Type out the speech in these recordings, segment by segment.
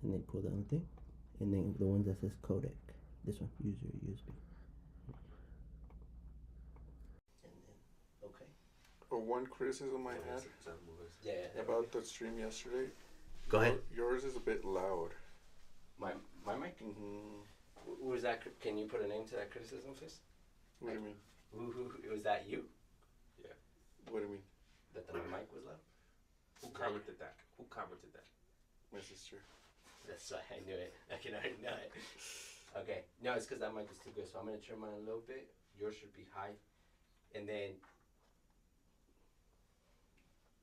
and then pull down the thing, and then the one that says codec. This one, use your USB. And then, okay. But one criticism I had about the stream yesterday. Go ahead. Yours is a bit loud. My mic? Mm-hmm. Was that? Can you put a name to that criticism, Fist? What do you mean? Was that you? Yeah. What do you mean? That the mic was loud? Who commented that? My sister. That's why I knew it. I can already know it. Okay. No, it's because that mic is too good. So I'm going to trim mine a little bit. Yours should be high. And then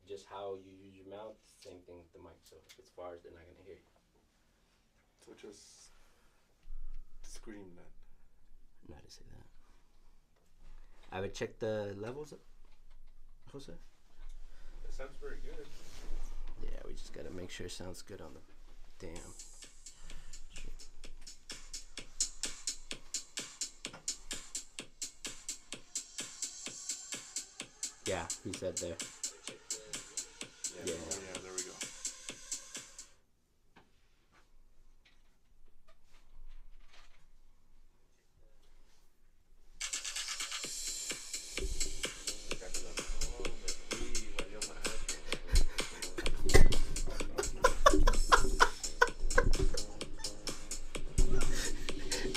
just how you use your mouth, same thing with the mic. So if it's far, they're not going to hear you. So just scream that. I'm not to say that. I would check the levels, Jose. It sounds very good. Yeah, we just got to make sure it sounds good on the damn. Yeah, he said there. Yeah, there we go.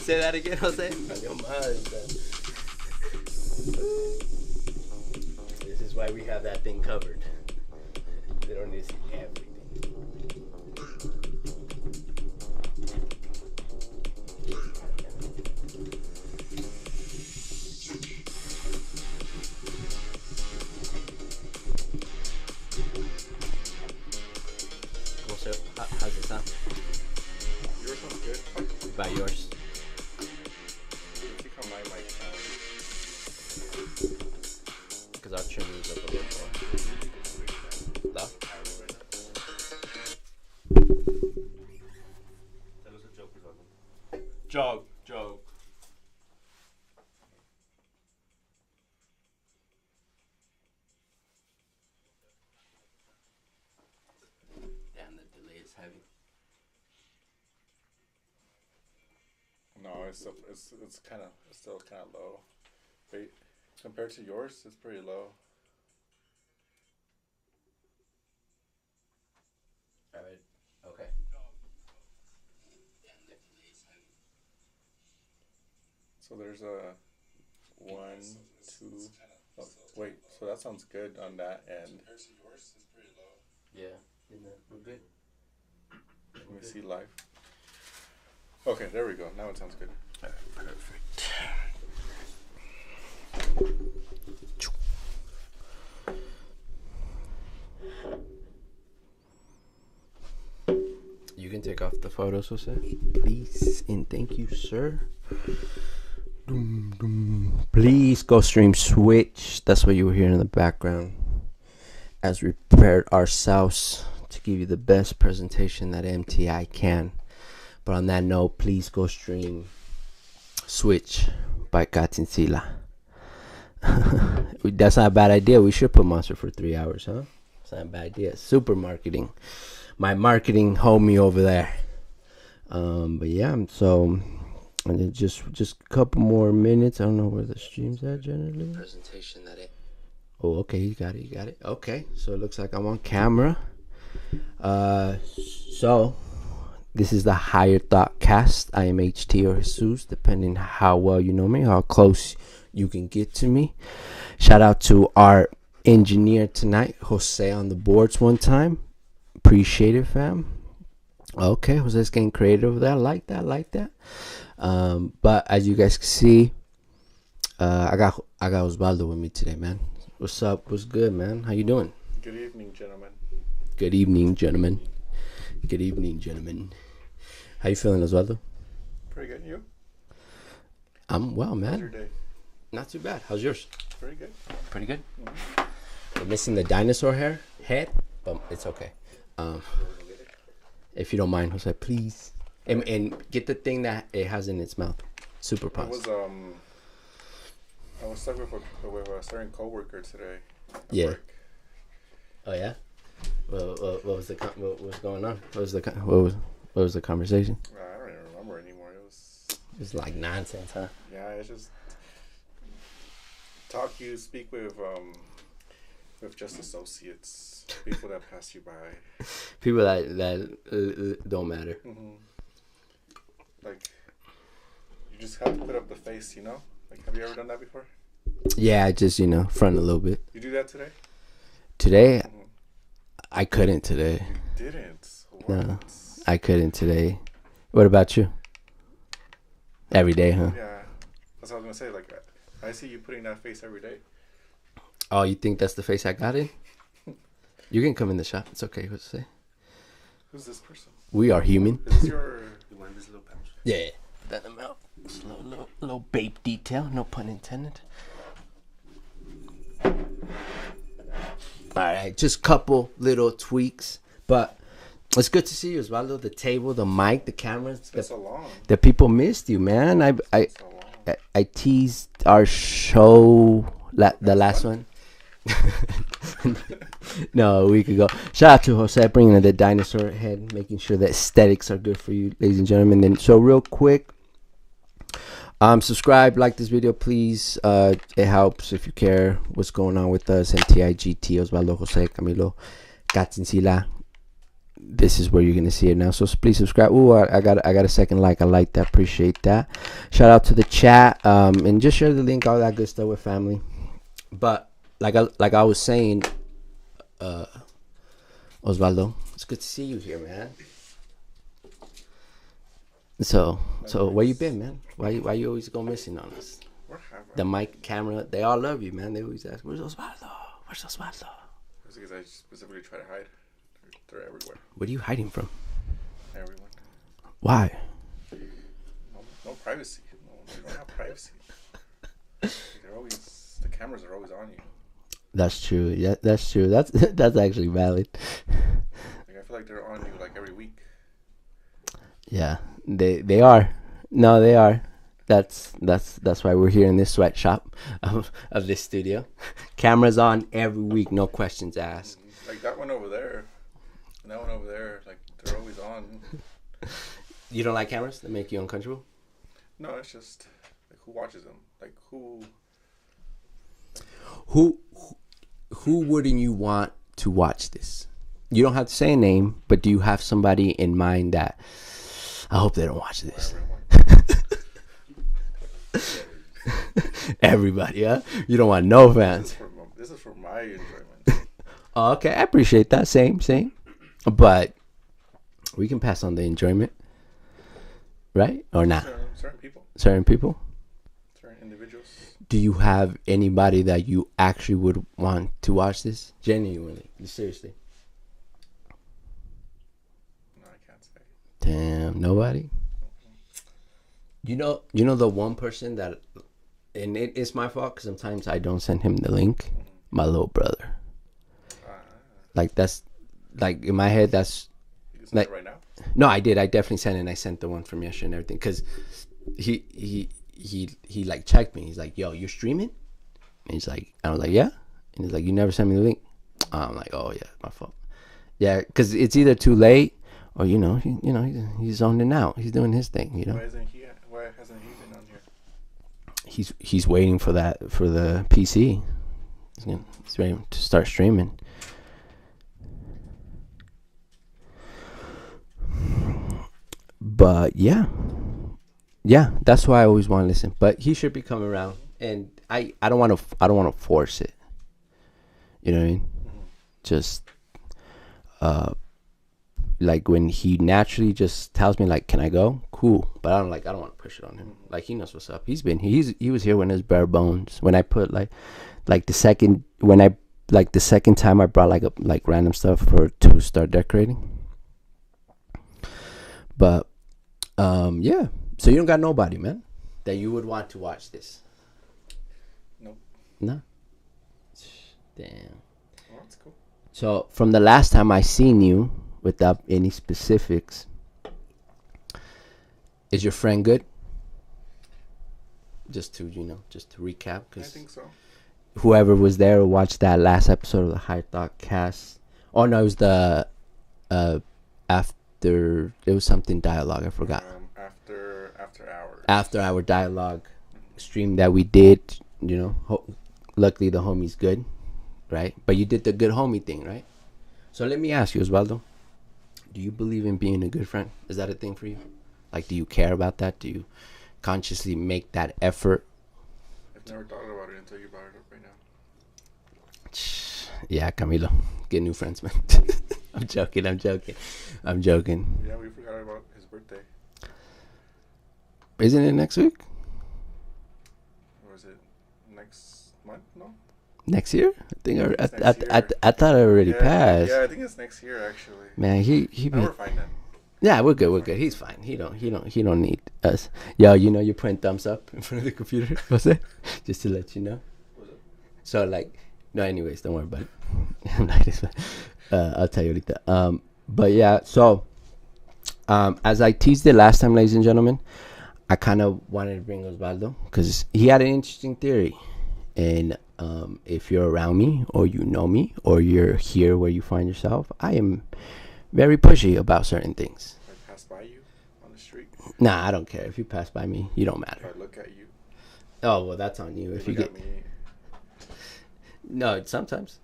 Say that again, Jose. This is why we have that thing covered. They don't need to see everything. So, how's it sound? Yours sounds good. By yours. Let's see how my mic sounds. Because our trim is up a little more. Loud? That was a joke, Osvaldo. Joke. Damn, the delay is heavy. No, it's still kind of low. Wait, compared to yours, it's pretty low. Alright, okay. So there's a 1, 2. Oh, wait, so that sounds good on that end. Yeah, we're good. Let me see live. Okay, there we go. Now it sounds good. Perfect. You can take off the photos, Jose, please, and thank you, sir. Please go stream Switch. That's what you were hearing in the background as we prepared ourselves to give you the best presentation that MTI can. But on that note, please go stream Switch by Katinsila. That's not a bad idea. We should put Monster for 3 hours, huh? That's not a bad idea. Super marketing. My marketing homie over there. But yeah, so and then just a couple more minutes. I don't know where the stream's at generally. Presentation that it. Oh, okay, you got it. Okay, so it looks like I'm on camera. So this is the Higher Thought Cast. I am HT or Jesus, depending how well you know me, how close you can get to me. Shout out to our engineer tonight, Jose, on the boards one time. Appreciate it, fam. Okay, Jose's getting creative over there. I like that. But as you guys can see, I got Osvaldo with me today, man. What's up? What's good, man? How you doing? Good evening, gentlemen. Good evening, gentlemen. How you feeling, Osvaldo? Pretty good. You? I'm well, man. How's your day? Not too bad. How's yours? Pretty good. Pretty good. Mm-hmm. We're missing the dinosaur head, but it's okay. If you don't mind, Jose, please. And get the thing that it has in its mouth. Super pause. I was stuck with a certain coworker today. Yeah. Work. Oh yeah. What was going on? What was the conversation? I don't even remember anymore. It's like nonsense, huh? Yeah, it's just speak with just associates, people that pass you by. People that don't matter. Mm-hmm. Like, you just have to put up the face, you know? Like, have you ever done that before? Yeah, just, front a little bit. You do that today? Today, I couldn't today. You didn't? What? No, I couldn't today. What about you? Every day, huh? Yeah. That's what I was going to say. Like, I see you putting that face every day. Oh, you think that's the face I got in? You can come in the shop. It's okay. What's to say? Who's this person? We are human. Is this your... You want this little pouch? Yeah. That amount. Little babe detail. No pun intended. Alright, just couple little tweaks. But it's good to see you, Osvaldo. The table, the mic, the cameras. It's been so long. The people missed you, man. So long. I teased our show, the last one. No, a week ago. Shout out to Jose bringing in the dinosaur head, making sure the aesthetics are good for you, ladies and gentlemen. Then, so real quick, subscribe, like this video, please. It helps if you care what's going on with us. NTIGT, Osvaldo, Jose, Camilo, Gatzinsila. This is where you're gonna see it now. So please subscribe. Ooh, I got a second like. I like that. Appreciate that. Shout out to the chat. And just share the link, all that good stuff with family. But like I was saying, Osvaldo, it's good to see you here, man. So where you been, man? Why you always go missing on us? The mic, camera, they all love you, man. They always ask, "Where's Osvaldo? Where's Osvaldo?" It's because I specifically try to hide. They're everywhere. What are you hiding from? Everyone. Why? No privacy. No, you don't have privacy. They're always, the cameras are always on you. That's true. Yeah, that's true. That's actually valid. Like, I feel like they're on you like every week. Yeah, they are. No, they are. That's why we're here in this sweatshop of this studio. Cameras on every week, no questions asked. Like that one over there, and that one over there, like they're always on. You don't like cameras that make you uncomfortable? No, it's just like who watches them? Like who wouldn't you want to watch this? You don't have to say a name, but do you have somebody in mind that I hope they don't watch this? Everybody, huh? You don't want no fans. This is for my enjoyment. Oh, okay, I appreciate that. Same. But we can pass on the enjoyment, right? Or not? Certain people. Certain people. Certain individuals. Do you have anybody that you actually would want to watch this? Genuinely, seriously. No, I can't say. Damn, nobody. You know the one person that, and it's my fault because sometimes I don't send him the link. My little brother. Like that's, like in my head that's. You can send like it right now. No, I did. I definitely sent it. And I sent the one from yesterday and everything because he like checked me. He's like, "Yo, you're streaming?" And he's like, I was like, "Yeah." And he's like, "You never sent me the link." I'm like, "Oh yeah, my fault." Yeah, because it's either too late or he's zoning out. He's doing his thing. Why hasn't he been on here? He's waiting for the PC. He's ready to start streaming. But yeah, that's why I always want to listen. But he should be coming around, and I don't want to force it. You know what I mean? Mm-hmm. Just like when he naturally just tells me like, "Can I go?" Cool, but I don't want to push it on him. Mm-hmm. Like he knows what's up. He was here when it was bare bones. When I put like the second time I brought like random stuff to start decorating. But yeah. So you don't got nobody, man, that you would want to watch this? Nope. No. Damn. Well, that's cool. So from the last time I seen you, without any specifics, is your friend good? Just to recap, I because think so. whoever was there or watched that last episode of the High Thought Cast. Oh no, it was the after it was something dialogue. I forgot. After hours. After our dialogue stream that we did, luckily the homie's good, right? But you did the good homie thing, right? So let me ask you, Osvaldo, do you believe in being a good friend? Is that a thing for you? Like, do you care about that? Do you consciously make that effort? I've never thought about it until you brought it up right now. Yeah, Camilo, get new friends, man. I'm joking. Yeah, we forgot about his birthday. Isn't it next week? Or is it next month? No. Next year? I think Next year. I thought it already passed. Yeah, I think it's next year actually. Man, he Now we're fine then. Yeah, we're good. He's fine. He don't need us. Yo, you're putting thumbs up in front of the computer, Jose, just to let you know. So like, no, anyways, don't worry about it. I'll tell you later. But yeah, so as I teased it last time, ladies and gentlemen, I kind of wanted to bring Osvaldo because he had an interesting theory, and if you're around me or you know me or you're here where you find yourself, I am very pushy about certain things. If I pass by you on the street. Nah, I don't care. If you pass by me, you don't matter. If I look at you. Oh, well, that's on you. If you look get at me. No, sometimes.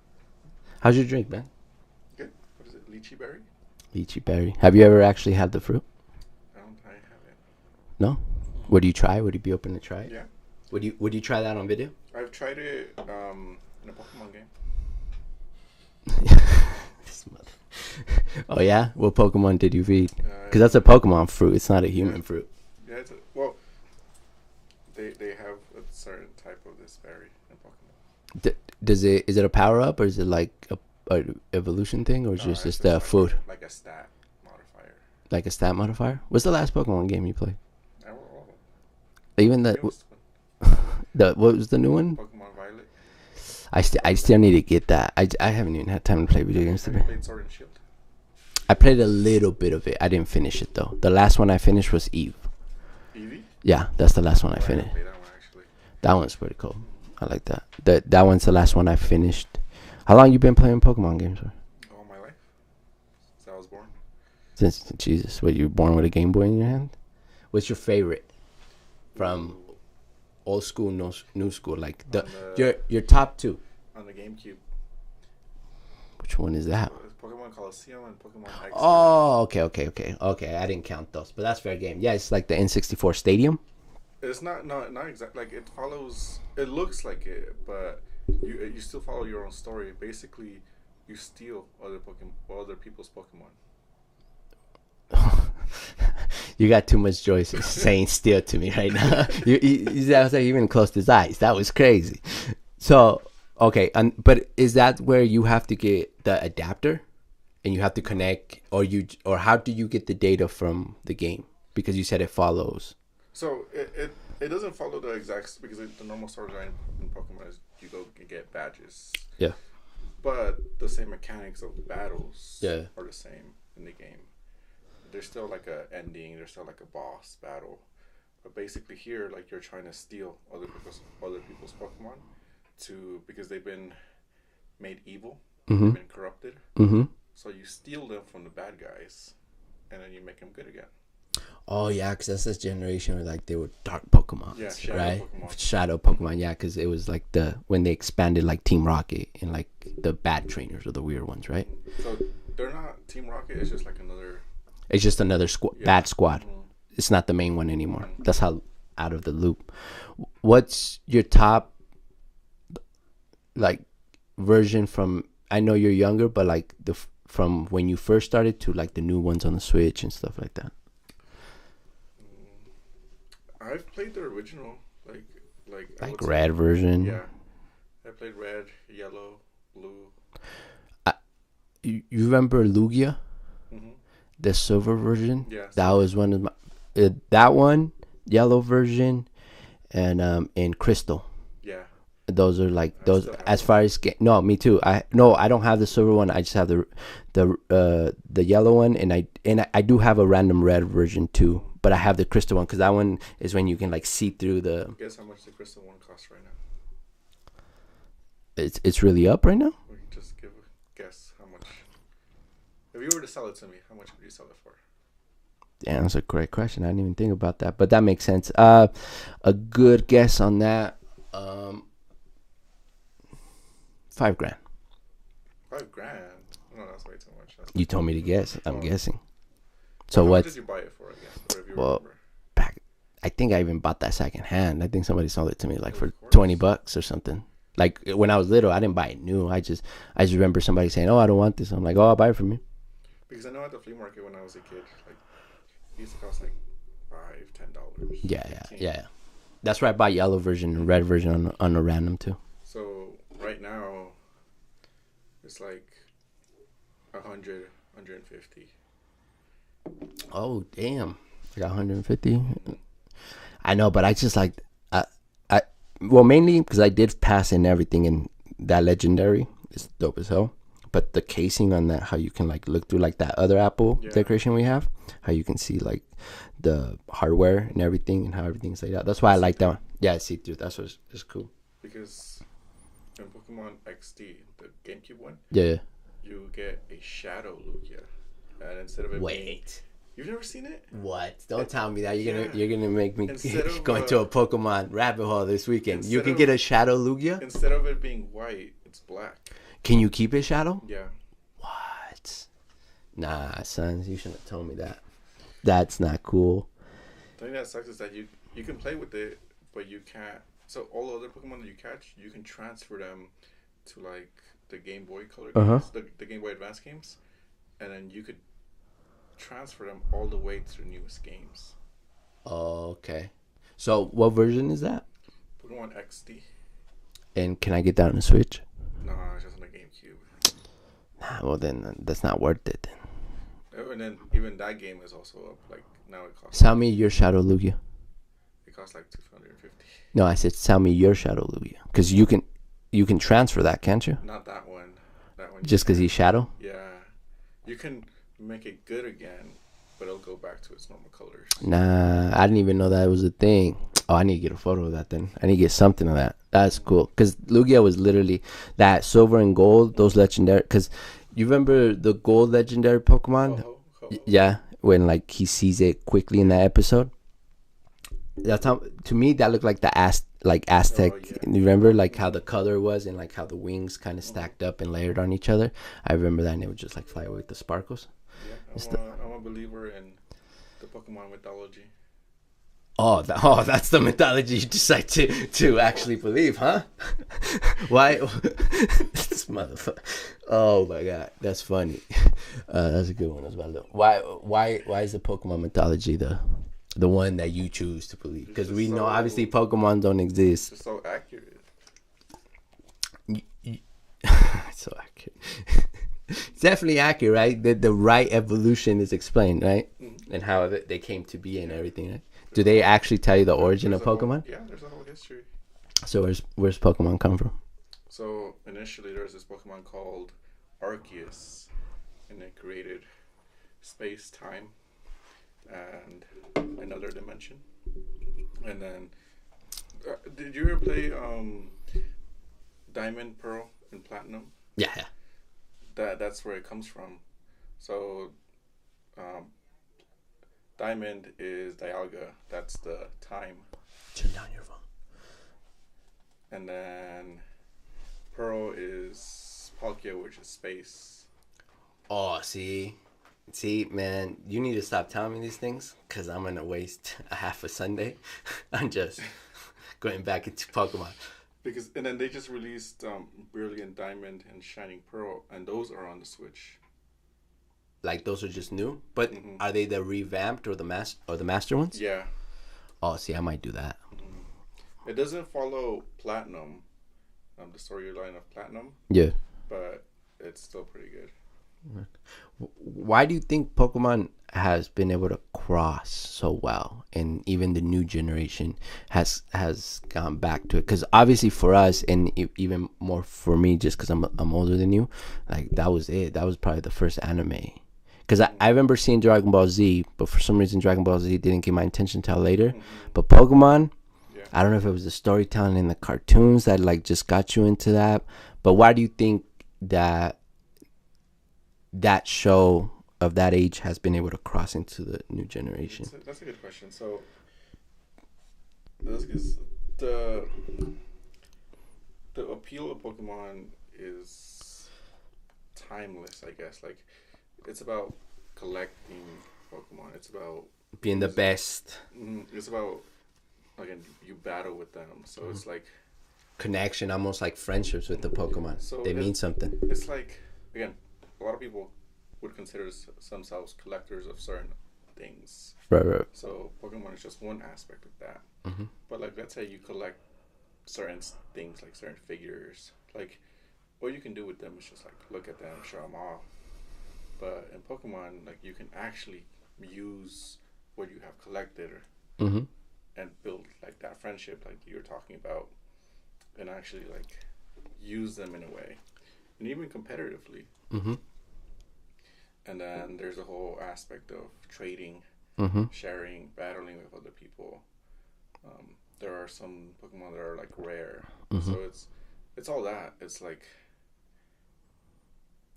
How's your drink, man? Good. What is it? Lychee berry? Lychee berry. Have you ever actually had the fruit? I haven't. No? Would you try? Would you be open to try it? Yeah. Would you try that on video? I've tried it in a Pokemon game. Oh yeah? What Pokemon did you feed? Because that's a Pokemon fruit. It's not a human fruit. Yeah, well, they have a certain type of this berry in Pokemon. Is it a power up or is it like a evolution thing or is it just a food? Like a stat modifier. Like a stat modifier? What's the last Pokemon game you played? I don't know. Even that. What was the new one? Pokemon Violet. I still need to get that. I haven't even had time to play video games today. Have you played Sword and Shield? I played a little bit of it. I didn't finish it though. The last one I finished was Eve. Eevee? Yeah, that's the last one I finished. That one actually. That one's pretty cool. I like that. That one's the last one I finished. How long you been playing Pokemon games for? All my life. Since I was born. Since Jesus, you were born with a Game Boy in your hand? What's your favorite from old school, new school? Like your top two. On the GameCube. Which one is that? Pokemon Coliseum and Pokemon X. Oh, okay. I didn't count those, but that's fair game. Yeah, it's like the N64 Stadium. It's not exactly like it follows. It looks like it, but you still follow your own story. Basically, you steal other people's Pokemon. You got too much joy saying "steal" to me right now. That was like even closed his eyes. That was crazy. So okay, but is that where you have to get the adapter, and you have to connect, or how do you get the data from the game? Because you said it follows. So it doesn't follow the exact because the normal storyline in Pokemon is you go and get badges. Yeah. But the same mechanics of the battles are the same in the game. There's still like a ending. There's still like a boss battle. But basically here, like you're trying to steal other people's Pokemon because they've been made evil. Mm-hmm. They've been corrupted. Mm-hmm. So you steal them from the bad guys, and then you make them good again. Oh yeah, because that's this generation where like they were dark Pokemon, right? Shadow Pokemon, yeah, because it was like when they expanded like Team Rocket and like the bad trainers or the weird ones, right? So they're not Team Rocket. It's just like another. It's just another bad squad. Mm-hmm. It's not the main one anymore. Mm-hmm. That's how out of the loop. What's your top like version from? I know you're younger, but like from when you first started to like the new ones on the Switch and stuff like that. I've played the original, like red version. Yeah, I played red, yellow, blue. You remember Lugia? Mm-hmm. The silver version. Yeah, that was one of my. That one, yellow version, and crystal. Yeah. Those are like those as far as no, me too. I don't have the silver one. I just have the yellow one, and I do have a random red version too. But I have the crystal one because that one is when you can like see through the. Guess how much the crystal one costs right now? It's really up right now. We can just give a guess how much. If you were to sell it to me, how much would you sell it for? Yeah, that's a great question. I didn't even think about that, but that makes sense. A good guess on that. $5,000. $5,000? No, that's way too much. You told me to guess. I'm guessing. So what did you buy it for? I guess. Or if you well, remember. back. I think I even bought that second hand. I think somebody sold it to me like for $20 or something. Like when I was little, I didn't buy it new. I just remember somebody saying, "Oh, I don't want this." I'm like, "Oh, I'll buy it from you." Because I know at the flea market when I was a kid, like it used to cost like $5-10. Yeah. That's where I bought yellow version and red version on a random too. So right now, it's like 100, 150. Oh damn! I got 150. I know, but I just like well, mainly because I did pass in everything, and that legendary is dope as hell. But the casing on that, how you can like look through like that other Apple decoration we have, how you can see like the hardware and everything, and how everything's laid out. That's why I like that one. Yeah, see through. That's what's cool. Because in Pokemon XD, the GameCube one, Yeah, you get a Shadow Lugia, and instead of it being, you've never seen it? What? Don't tell me that. You're gonna make me go into a Pokemon rabbit hole this weekend. You can get a Shadow Lugia. Instead of it being white, it's black. Can you keep it Shadow? Yeah. What? Nah, sons, you shouldn't have told me that. That's not cool. The thing that sucks is that you can play with it, but you can't. So all the other Pokemon that you catch, you can transfer them to like the Game Boy Color games, the Game Boy Advance games, and then you could transfer them all the way to the newest games. Oh, okay. So what version is that? Pokemon XD. And can I get that on the Switch? No, it's just on the GameCube. Nah, well then that's not worth it. And then even that game is also up. Like now it costs. Sell me your Shadow Lugia. It costs like $250. No, I said sell me your Shadow Lugia, because you can transfer that, can't you? Not that one. That one. Just because he's Shadow. Yeah, you can make it good again, but it'll go back to its normal colors. Nah, I didn't even know that was a thing. Oh, I need to get a photo of that then. I need to get something of that. That's cool. Because Lugia was literally that silver and gold, those legendary. Because you remember the gold legendary Pokemon? Yeah, when like he sees it quickly in that episode. That's how, to me, that looked like the Aztec. You remember like how the color was and like how the wings kind of stacked up and layered on each other? I remember that, and it would just like fly away with the sparkles. Yeah, I'm a believer in the Pokemon mythology. Oh, that's the mythology you decide to actually believe, huh? Why? This motherfucker. Oh my god, that's funny. That's a good one, Osvaldo. Why is the Pokemon mythology the one that you choose to believe? Because we know obviously Pokemon don't exist. It's so accurate. It's so accurate. It's definitely accurate, right? The right evolution is explained, right? Mm-hmm. And how they came to be and everything, right? Do they actually tell you the origin of Pokemon? There's a whole history. So where's Pokemon come from? So initially there was this Pokemon called Arceus, and it created space, time, and another dimension. And then, did you ever play Diamond, Pearl, and Platinum? Yeah. That's where it comes from. So, Diamond is Dialga. That's the time. Turn down your phone. And then Pearl is Palkia, which is space. Oh, see, man, you need to stop telling me these things, because I'm gonna waste a half a Sunday on just going back into Pokemon. And then they just released Brilliant Diamond and Shining Pearl, and those are on the Switch. Like those are just new, but are they the revamped or the master ones? Yeah. Oh, see, I might do that. It doesn't follow Platinum, the storyline of Platinum. Yeah. But it's still pretty good. Why do you think Pokemon has been able to cross so well, and even the new generation has gone back to it? Because obviously for us, and even more for me, just because I'm older than you, like that was it. That was probably the first anime. Because I remember seeing Dragon Ball Z, but for some reason Dragon Ball Z didn't get my attention until later. But Pokemon, I don't know if it was the storytelling in the cartoons that like just got you into that. But why do you think that show of that age has been able to cross into the new generation? That's a good question. So, the appeal of Pokemon is timeless, I guess. Like, it's about collecting Pokemon. It's about being the best. It's about, again, you battle with them. So it's like connection, almost like friendships with the Pokemon. So they mean something. It's like, again, a lot of people would consider themselves collectors of certain things. Right. So Pokemon is just one aspect of that. Mm-hmm. But like, let's say you collect certain things, like certain figures. Like, what you can do with them is just like look at them, show them off. But in Pokemon, like, you can actually use what you have collected mm-hmm. and build like that friendship, like you're talking about, and actually like use them in a way, and even competitively. Mm-hmm. And then there's a whole aspect of trading, mm-hmm. sharing, battling with other people. There are some Pokemon that are like rare, mm-hmm. so it's all that. It's like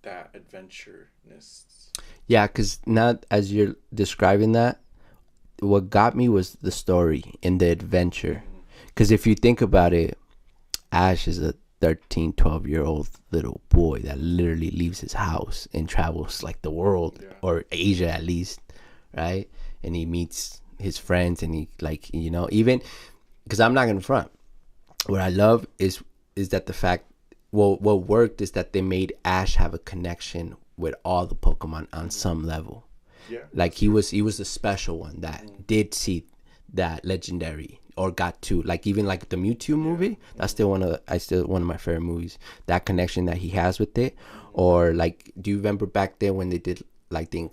that adventureness. Yeah, because now as you're describing that, what got me was the story and the adventure. Because if you think about it, Ash is a 13, 12-year-old little boy that literally leaves his house and travels like the world, or Asia at least, right? And he meets his friends, and he, like, you know, even because I'm not gonna front, what I love is that the fact, well, what worked is that they made Ash have a connection with all the Pokemon on some level. Yeah, like he was the special one that did see that legendary, or got to, like, even like the Mewtwo movie. That's still one of my favorite movies. That connection that he has with it. Or like, do you remember back then when they did like the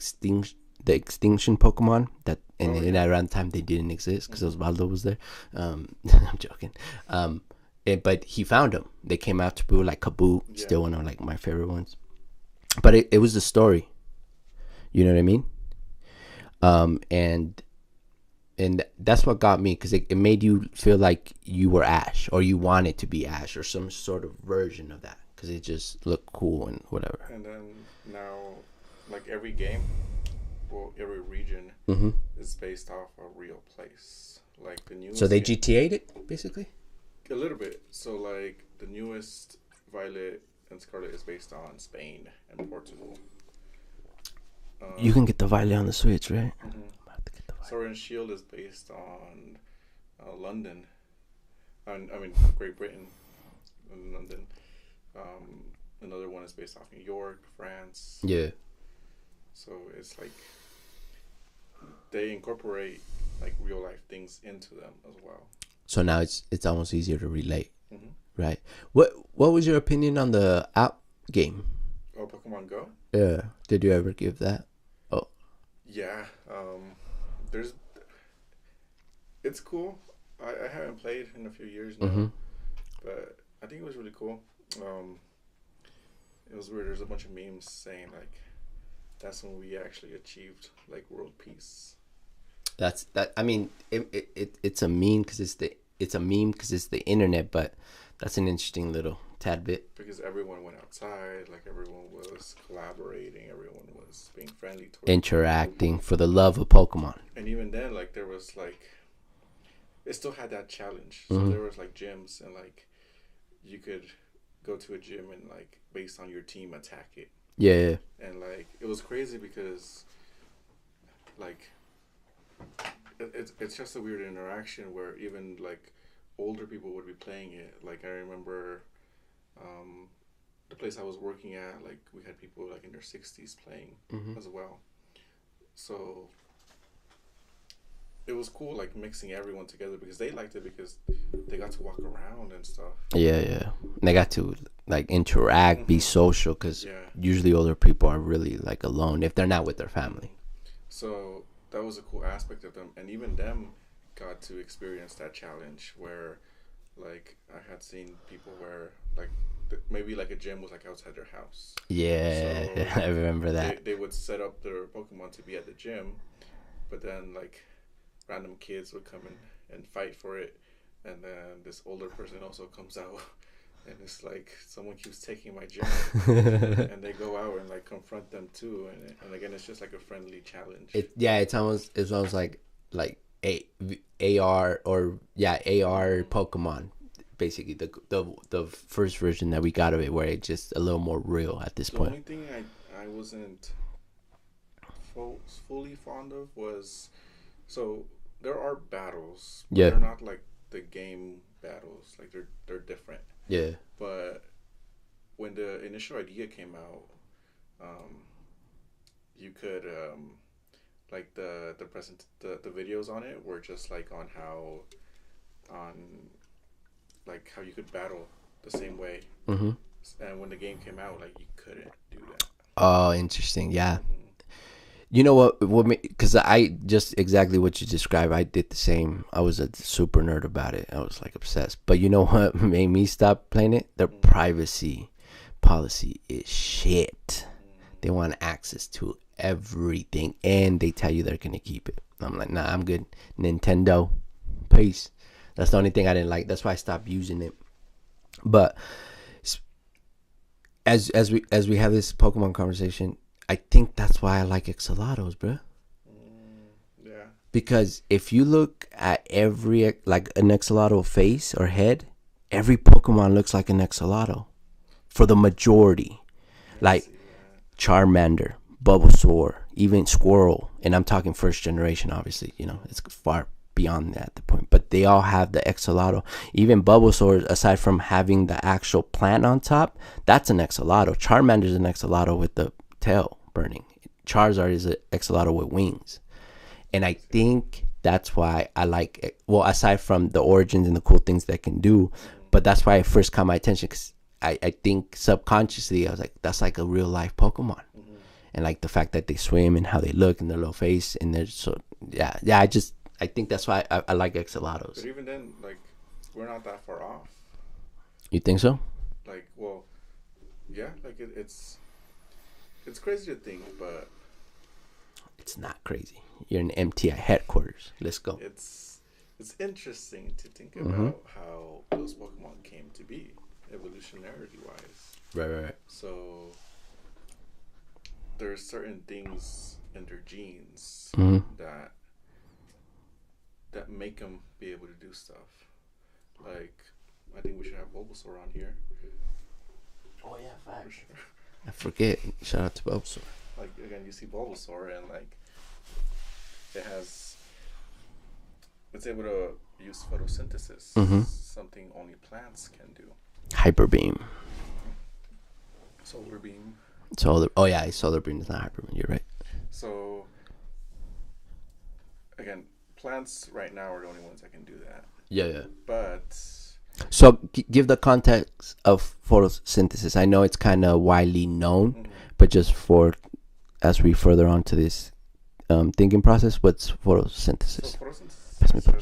extinction Pokemon that in that around the time they didn't exist because Osvaldo was there. I'm joking. But he found them. They came out to Peru, like Kaboo, still one of like my favorite ones. But it was the story. You know what I mean? And that's what got me, because it made you feel like you were Ash, or you wanted to be Ash, or some sort of version of that, because it just looked cool and whatever. And then now, like, every game, well, every region is based off a real place. Like the newest. So they GTA'd it basically. A little bit. So like the newest Violet and Scarlet is based on Spain and Portugal. You can get the Violet on the Switch, right? Mm-hmm. Sword and Shield is based on London. I mean, Great Britain and London. Another one is based off New York, France. Yeah. So it's like they incorporate like real life things into them as well. So now it's almost easier to relate, right? What was your opinion on the app game? Oh, Pokemon Go? Yeah. Did you ever give that? Oh. Yeah. It's cool. I haven't played in a few years now, but I think it was really cool. It was weird. There's a bunch of memes saying like that's when we actually achieved like world peace. I mean, it's a meme because it's the internet, but that's an interesting little tad bit. Because everyone went outside, like everyone was collaborating, everyone was being friendly, interacting for the love of Pokemon. And even then, like there was like, it still had that challenge. So there was like gyms, and like you could go to a gym and like based on your team attack it. Yeah. And like it was crazy because like it's just a weird interaction where even like older people would be playing it. Like I remember the place I was working at, like we had people like in their 60s playing as well. So it was cool, like mixing everyone together because they liked it because they got to walk around and stuff. Yeah. And they got to like interact, be social, because usually older people are really like alone if they're not with their family. So that was a cool aspect of them, and even them got to experience that challenge where like I had seen people where like maybe like a gym was like outside their house. Yeah, so I remember that. They would set up their Pokemon to be at the gym, but then like random kids would come in and fight for it, and then this older person also comes out and it's like someone keeps taking my gem, and they go out and like confront them too, and again it's just like a friendly challenge. It's almost like AR or AR Pokemon, basically the first version that we got of it, where it's just a little more real at this point. The only thing I wasn't fully fond of was, so there are battles, but they're not like the game battles, like they're different. Yeah. But when the initial idea came out, you could like the videos on it were just like on how you could battle the same way. Mm-hmm. And when the game came out, like you couldn't do that. Oh, interesting. Yeah. Mm-hmm. You know what? Because I just exactly what you described. I did the same. I was a super nerd about it. I was like obsessed. But you know what made me stop playing it? Their privacy policy is shit. They want access to everything, and they tell you they're gonna keep it. I'm like, nah, I'm good. Nintendo, peace. That's the only thing I didn't like. That's why I stopped using it. But as we have this Pokemon conversation, I think that's why I like Exolados, bro. Yeah. Because if you look at every, like an Exolado face or head, every Pokemon looks like an Exolado. For the majority. Like Charmander, Bulbasaur, even Squirrel. And I'm talking first generation, obviously. You know, it's far beyond that at the point. But they all have the Exolado. Even Bulbasaur, aside from having the actual plant on top, that's an Exolado. Charmander's an Exolado with the tail burning. Charizard is an Exolado with wings. And I think that's why I like it. Well, aside from the origins and the cool things that it can do, but that's why it first caught my attention, because I think subconsciously I was like, that's like a real life Pokemon. Mm-hmm. And like the fact that they swim and how they look and their little face, and they're so I think that's why I like Exolados. But even then, like, we're not that far off. You think so? Like, well, yeah, like it's crazy to think, but it's not crazy. You're in MTI headquarters. Let's go. It's interesting to think about how those Pokemon came to be, evolutionarily wise. Right. So there's certain things in their genes that make them be able to do stuff. Like, I think we should have Bulbasaur on here. Oh yeah, fact. For sure. I forget. Shout out to Bulbasaur. Like, again, you see Bulbasaur and like it's able to use photosynthesis, something only plants can do. Hyper beam. Solar beam. Solar beam is not hyper beam. You're right. So again, plants right now are the only ones that can do that. Yeah. But so give the context of photosynthesis. I know it's kind of widely known, but just for as we further on to this thinking process, what's photosynthesis? So photosynthesis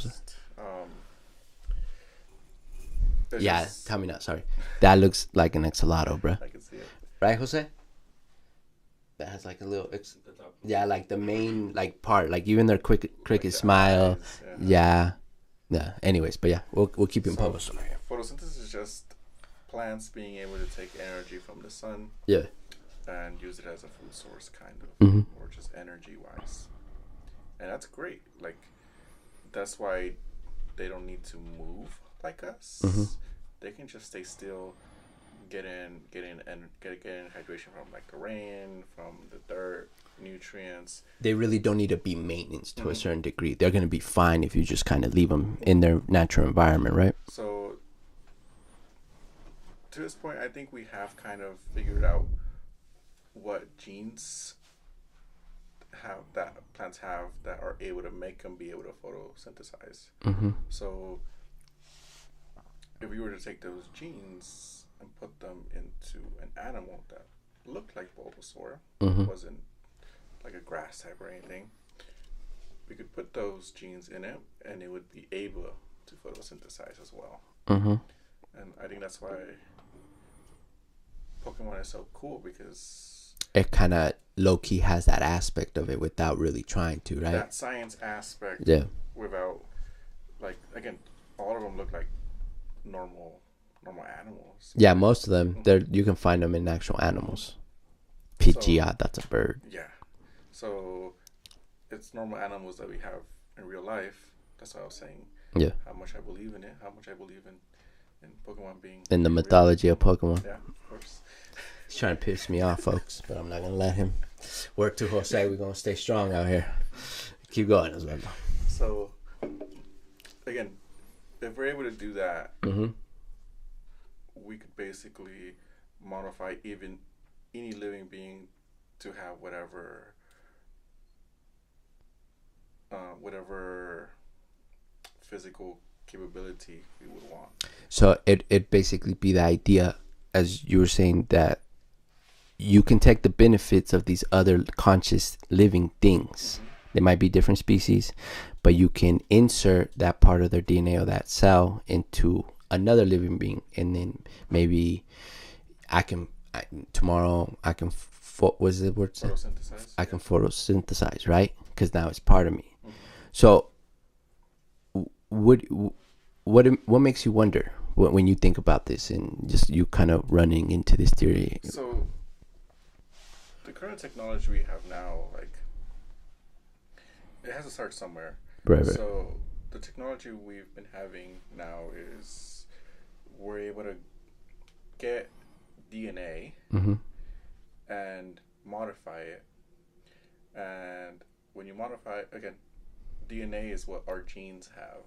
is just, tell me now. Sorry, that looks like an Exolado, bro. I can see it. Right, Jose? That has like a little, like the main like part, like even their cricket smile, eyes, yeah. Anyways, but yeah, we'll keep it in public. Photosynthesis is just plants being able to take energy from the sun, and use it as a food source, kind of, or just energy wise, and that's great. Like, that's why they don't need to move like us. They can just stay still. Get in hydration from like the rain, from the dirt, nutrients. They really don't need to be maintenance to a certain degree. They're gonna be fine if you just kind of leave them in their natural environment, right? So to this point, I think we have kind of figured out what genes plants have that are able to make them be able to photosynthesize. So if we were to take those genes and put them into an animal that looked like Bulbasaur, wasn't like a grass type or anything, we could put those genes in it and it would be able to photosynthesize as well. And I think that's why Pokemon is so cool, because it kind of low-key has that aspect of it without really trying to, right? That science aspect, without, like, again, all of them look like normal normal animals. Yeah, most of them, you can find them in actual animals. Pidgeot, that's a bird. Yeah. So it's normal animals that we have in real life. That's what I was saying. Yeah. How much I believe in it. How much I believe in Pokemon being in the mythology of Pokemon. Yeah, of course. He's trying to piss me off, folks, but I'm not gonna let him. Work to Jose. We're gonna stay strong out here. Keep going, Osvaldo. So, again, if we're able to do that, we could basically modify even any living being to have whatever physical capability we would want. So it basically be the idea, as you were saying, that you can take the benefits of these other conscious living things. They might be different species, but you can insert that part of their DNA or that cell into another living being, and then maybe tomorrow I can what's the word? Photosynthesize. I can photosynthesize, right? Because now it's part of me. So what makes you wonder when you think about this and just you kind of running into this theory? So the current technology we have now, like, it has to start somewhere. Right. So the technology we've been having now is we're able to get DNA and modify it. And when you modify it, again, DNA is what our genes have.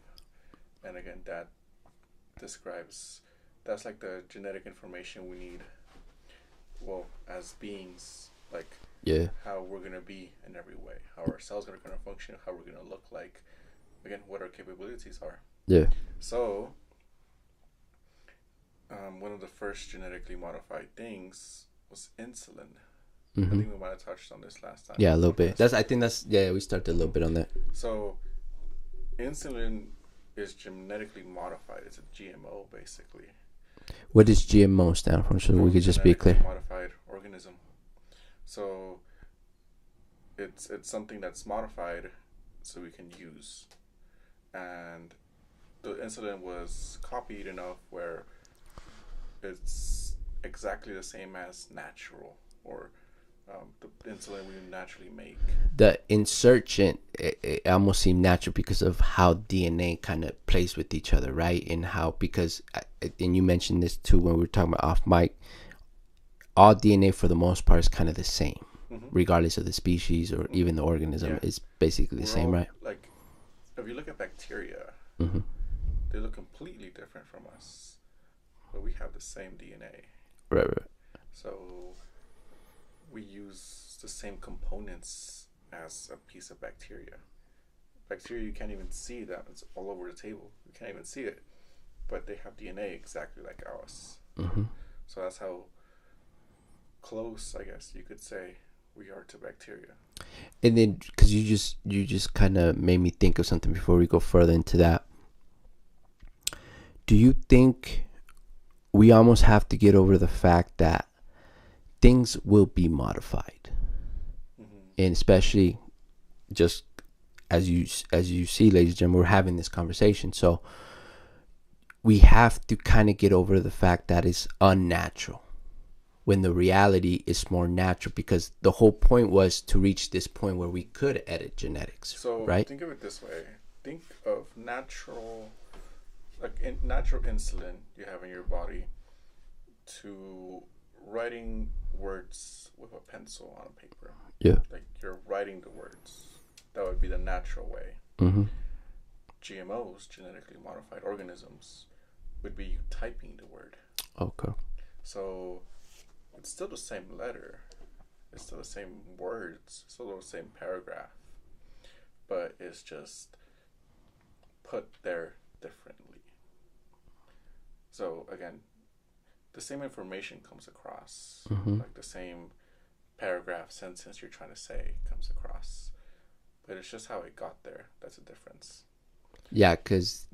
And again, that's like the genetic information we need, well, as beings, like how we're going to be in every way, how our cells are going to function, how we're going to look like, again, what our capabilities are. Yeah. So, one of the first genetically modified things was insulin. I think we might have touched on this last time. Yeah, a little bit. We started a little bit on that. So, insulin is genetically modified. It's a GMO, basically. What does GMO stand for? So we could just be clear. Modified organism. So it's something that's modified so we can use. And the insulin was copied enough where it's exactly the same as natural, or the insulin we naturally make. The insertion, it almost seemed natural because of how DNA kind of plays with each other, right? And and you mentioned this too when we were talking about off mic, all DNA for the most part is kind of the same, regardless of the species or even the organism. Yeah. It's basically the same, right? Like, if you look at bacteria, they look completely different from us, but we have the same DNA. Right. So we use the same components as a piece of bacteria. Bacteria, you can't even see that. It's all over the table. You can't even see it. But they have DNA exactly like ours. So that's how close, I guess you could say, we are to bacteria. And then, because you just kind of made me think of something before we go further into that. Do you think we almost have to get over the fact that things will be modified, and especially just as you see, ladies and gentlemen, we're having this conversation, so we have to kind of get over the fact that it's unnatural when the reality is more natural, because the whole point was to reach this point where we could edit genetics. So right? Think of it this way. Think of natural insulin you have in your body to writing words with a pencil on a paper. Yeah. Like, you're writing the words. That would be the natural way. GMOs, genetically modified organisms, would be you typing the word. Okay. So it's still the same letter. It's still the same words. It's still the same paragraph. But it's just put there differently. So again, the same information comes across, like the same paragraph, sentence you're trying to say comes across, but it's just how it got there. That's a difference. Yeah, because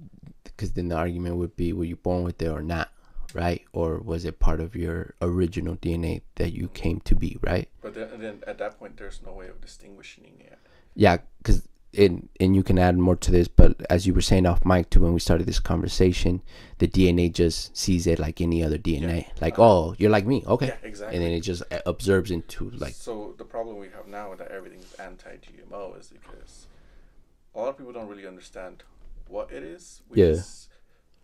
then the argument would be, were you born with it or not, right? Or was it part of your original DNA that you came to be, right? But then at that point, there's no way of distinguishing it. Yeah, because and you can add more to this, but as you were saying off mic too, when we started this conversation, the DNA just sees it like any other DNA. Like, oh, you're like me, okay. Yeah, exactly. And then it just absorbs into like. So the problem we have now that everything's anti-GMO is because a lot of people don't really understand what it is.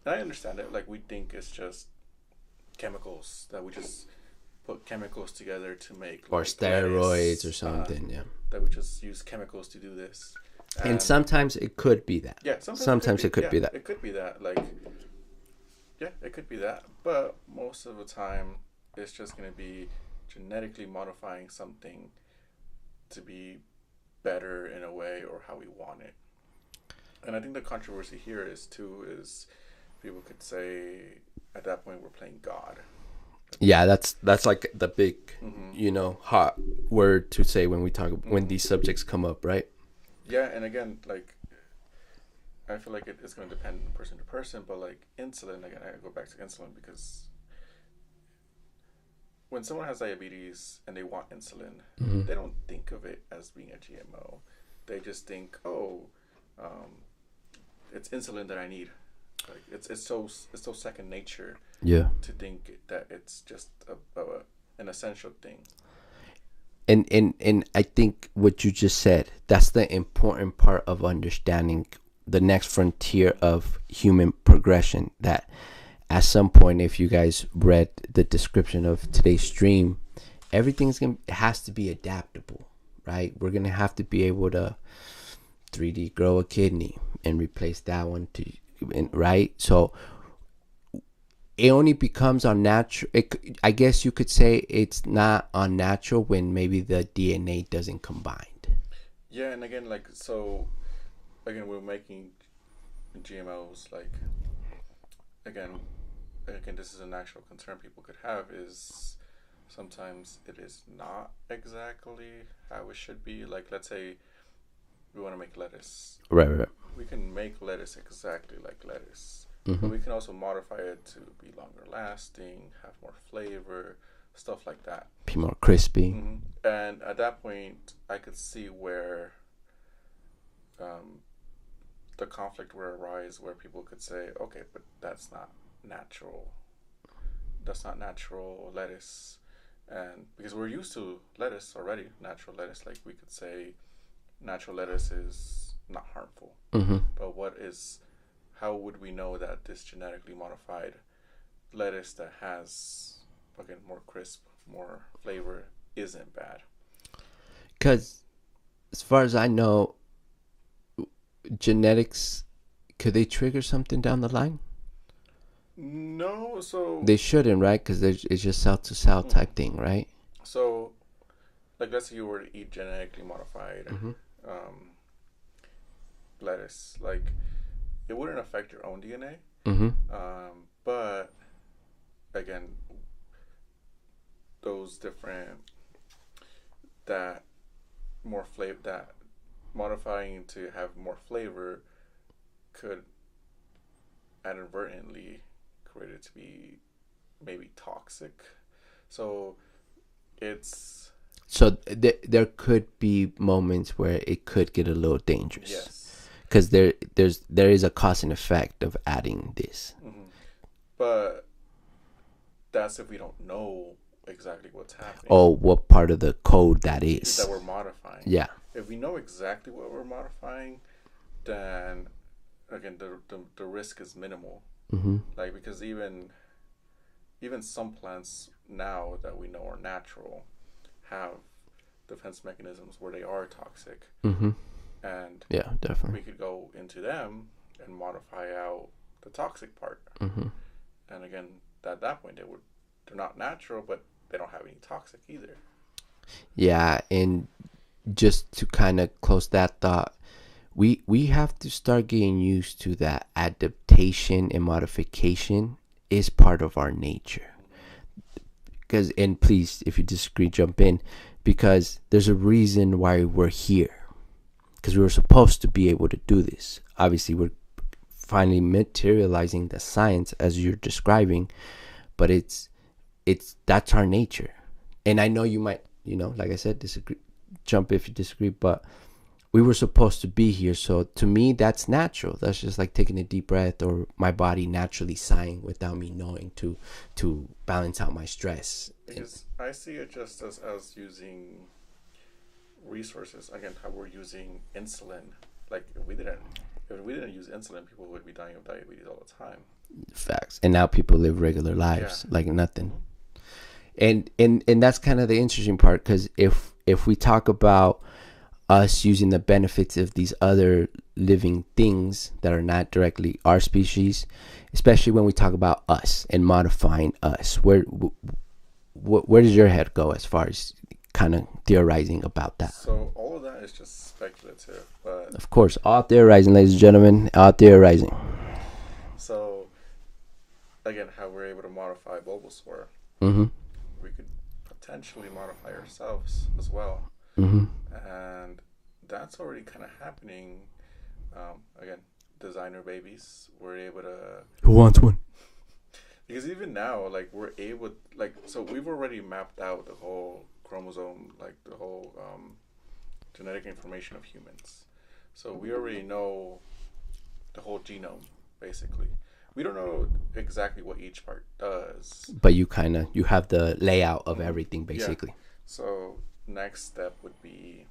And I understand it. Like, we think it's just chemicals, that we just put chemicals together to make, or like, steroids lettuce, or something. that we just use chemicals to do this. And sometimes it could be that. Yeah, sometimes it could be that. It could be that. Like, yeah, it could be that. But most of the time, it's just going to be genetically modifying something to be better in a way or how we want it. And I think the controversy here is people could say at that point we're playing God. Yeah, that's like the big, hot word to say when we talk when these subjects come up, right? Yeah, and again, like, I feel like it's going to depend person to person, but like insulin, again, I go back to insulin because when someone has diabetes and they want insulin, they don't think of it as being a GMO. They just think, it's insulin that I need. Like, it's so second nature. Yeah. To think that it's just an essential thing. And I think what you just said, that's the important part of understanding the next frontier of human progression. That at some point, if you guys read the description of today's stream, everything's has to be adaptable, right? We're gonna have to be able to 3D grow a kidney and replace that one right? So it only becomes unnatural. I guess you could say it's not unnatural when maybe the DNA doesn't combine. Yeah, and again, we're making GMOs. Like, again, this is an actual concern people could have. Is sometimes it is not exactly how it should be. Like, let's say we want to make lettuce. Right. We can make lettuce exactly like lettuce. But we can also modify it to be longer lasting, have more flavor, stuff like that. Be more crispy. And at that point, I could see where the conflict would arise, where people could say, okay, but that's not natural. That's not natural lettuce. And because we're used to lettuce already, natural lettuce, like we could say natural lettuce is not harmful. But how would we know that this genetically modified lettuce that has, again, more crisp, more flavor isn't bad? Because as far as I know, genetics, could they trigger something down the line? No, so... They shouldn't, right? Because it's just cell-to-cell type thing, right? So, like, let's say you were to eat genetically modified lettuce, like, it wouldn't affect your own DNA. But again, those different that modifying to have more flavor could inadvertently create it to be maybe toxic. So there could be moments where it could get a little dangerous. Yes. Because there is a cause and effect of adding this. But that's if we don't know exactly what's happening. Oh, what part of the code that is. That we're modifying. Yeah. If we know exactly what we're modifying, then, again, the risk is minimal. Like, because even some plants now that we know are natural have defense mechanisms where they are toxic. And yeah, definitely, we could go into them and modify out the toxic part. And again, at that point, they're not natural, but they don't have any toxic either. Yeah, and just to kind of close that thought, we have to start getting used to that adaptation and modification is part of our nature. Because, and please, if you disagree, jump in, because there's a reason why we're here. Because we were supposed to be able to do this. Obviously, we're finally materializing the science as you're describing, but that's our nature. And I know you might, like I said, disagree, jump if you disagree, but we were supposed to be here. So to me, that's natural. That's just like taking a deep breath, or my body naturally sighing without me knowing to balance out my stress. Because I see it just as using resources. Again, how we're using insulin. Like if we didn't use insulin, people would be dying of diabetes all the time. Facts. And now people live regular lives like nothing. And that's kind of the interesting part, because if we talk about us using the benefits of these other living things that are not directly our species, especially when we talk about us and modifying us, where does your head go as far as kind of theorizing about that? So all of that is just speculative, but of course, all theorizing, ladies and gentlemen, all theorizing. So again, how we're able to modify Bulbasaur, we could potentially modify ourselves as well. And that's already kind of happening. Again, designer babies, we're able to... Who wants one? Because even now, like, we're able... Like, so we've already mapped out the whole chromosome, like, the whole genetic information of humans. So we already know the whole genome, basically. We don't know exactly what each part does. But you have the layout of everything, basically. Yeah. So next step would be,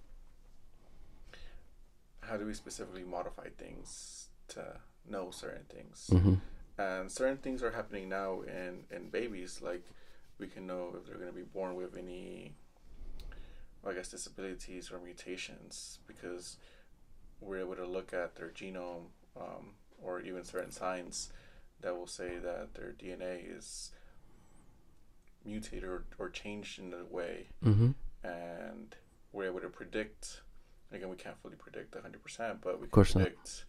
how do we specifically modify things to know certain things? And certain things are happening now in babies. Like, we can know if they're going to be born with any, I guess, disabilities or mutations, because we're able to look at their genome, or even certain signs that will say that their DNA is mutated or changed in a way. And we're able to predict, again, we can't fully predict 100%, but we can predict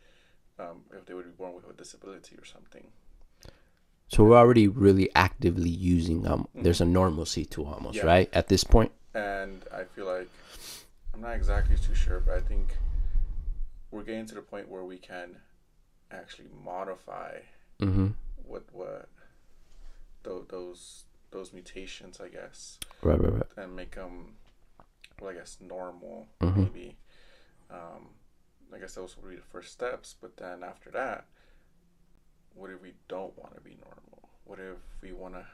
if they would be born with a disability or something. So we're already really actively using there's a normalcy to almost, right, at this point? And I feel like, I'm not exactly too sure, but I think we're getting to the point where we can actually modify what those mutations, I guess, right, and make them, well, I guess, normal, maybe. I guess those would be the first steps, but then after that, what if we don't want to be normal? What if we want to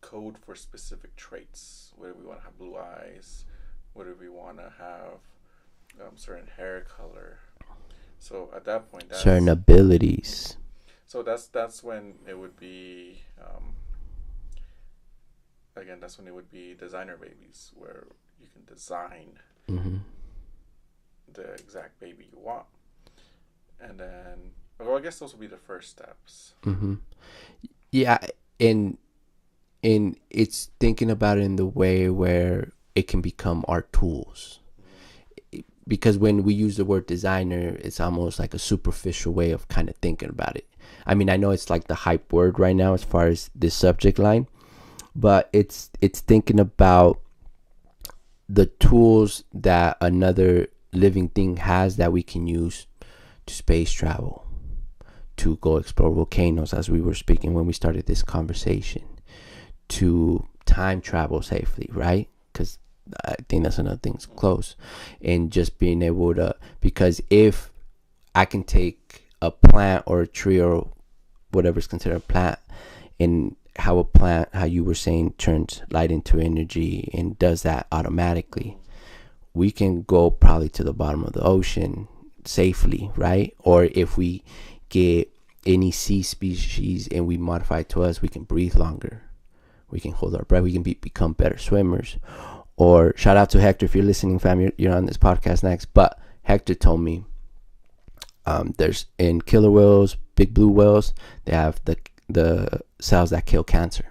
code for specific traits? What if we want to have blue eyes? What if we want to have certain hair color? So at that point, that's, certain abilities. So that's when it would be, again, that's when it would be designer babies, where you can design the exact baby you want. And then, well, I guess those will be the first steps. Yeah, and it's thinking about it in the way where it can become our tools. Because when we use the word designer, it's almost like a superficial way of kind of thinking about it. I mean, I know it's like the hype word right now as far as this subject line, but it's thinking about the tools that another living thing has that we can use to space travel, to go explore volcanoes, as we were speaking when we started this conversation, to time travel safely, right? Because I think that's another thing, close. And just being able to, because if I can take a plant or a tree or whatever's considered a plant, and how a plant, how you were saying, turns light into energy and does that automatically, we can go probably to the bottom of the ocean safely, right? Or if we get any sea species and we modify it to us, we can breathe longer, we can hold our breath, we can become better swimmers. Or shout out to Hector, if you're listening, fam, you're on this podcast next. But Hector told me there's in killer whales, big blue whales, they have the cells that kill cancer.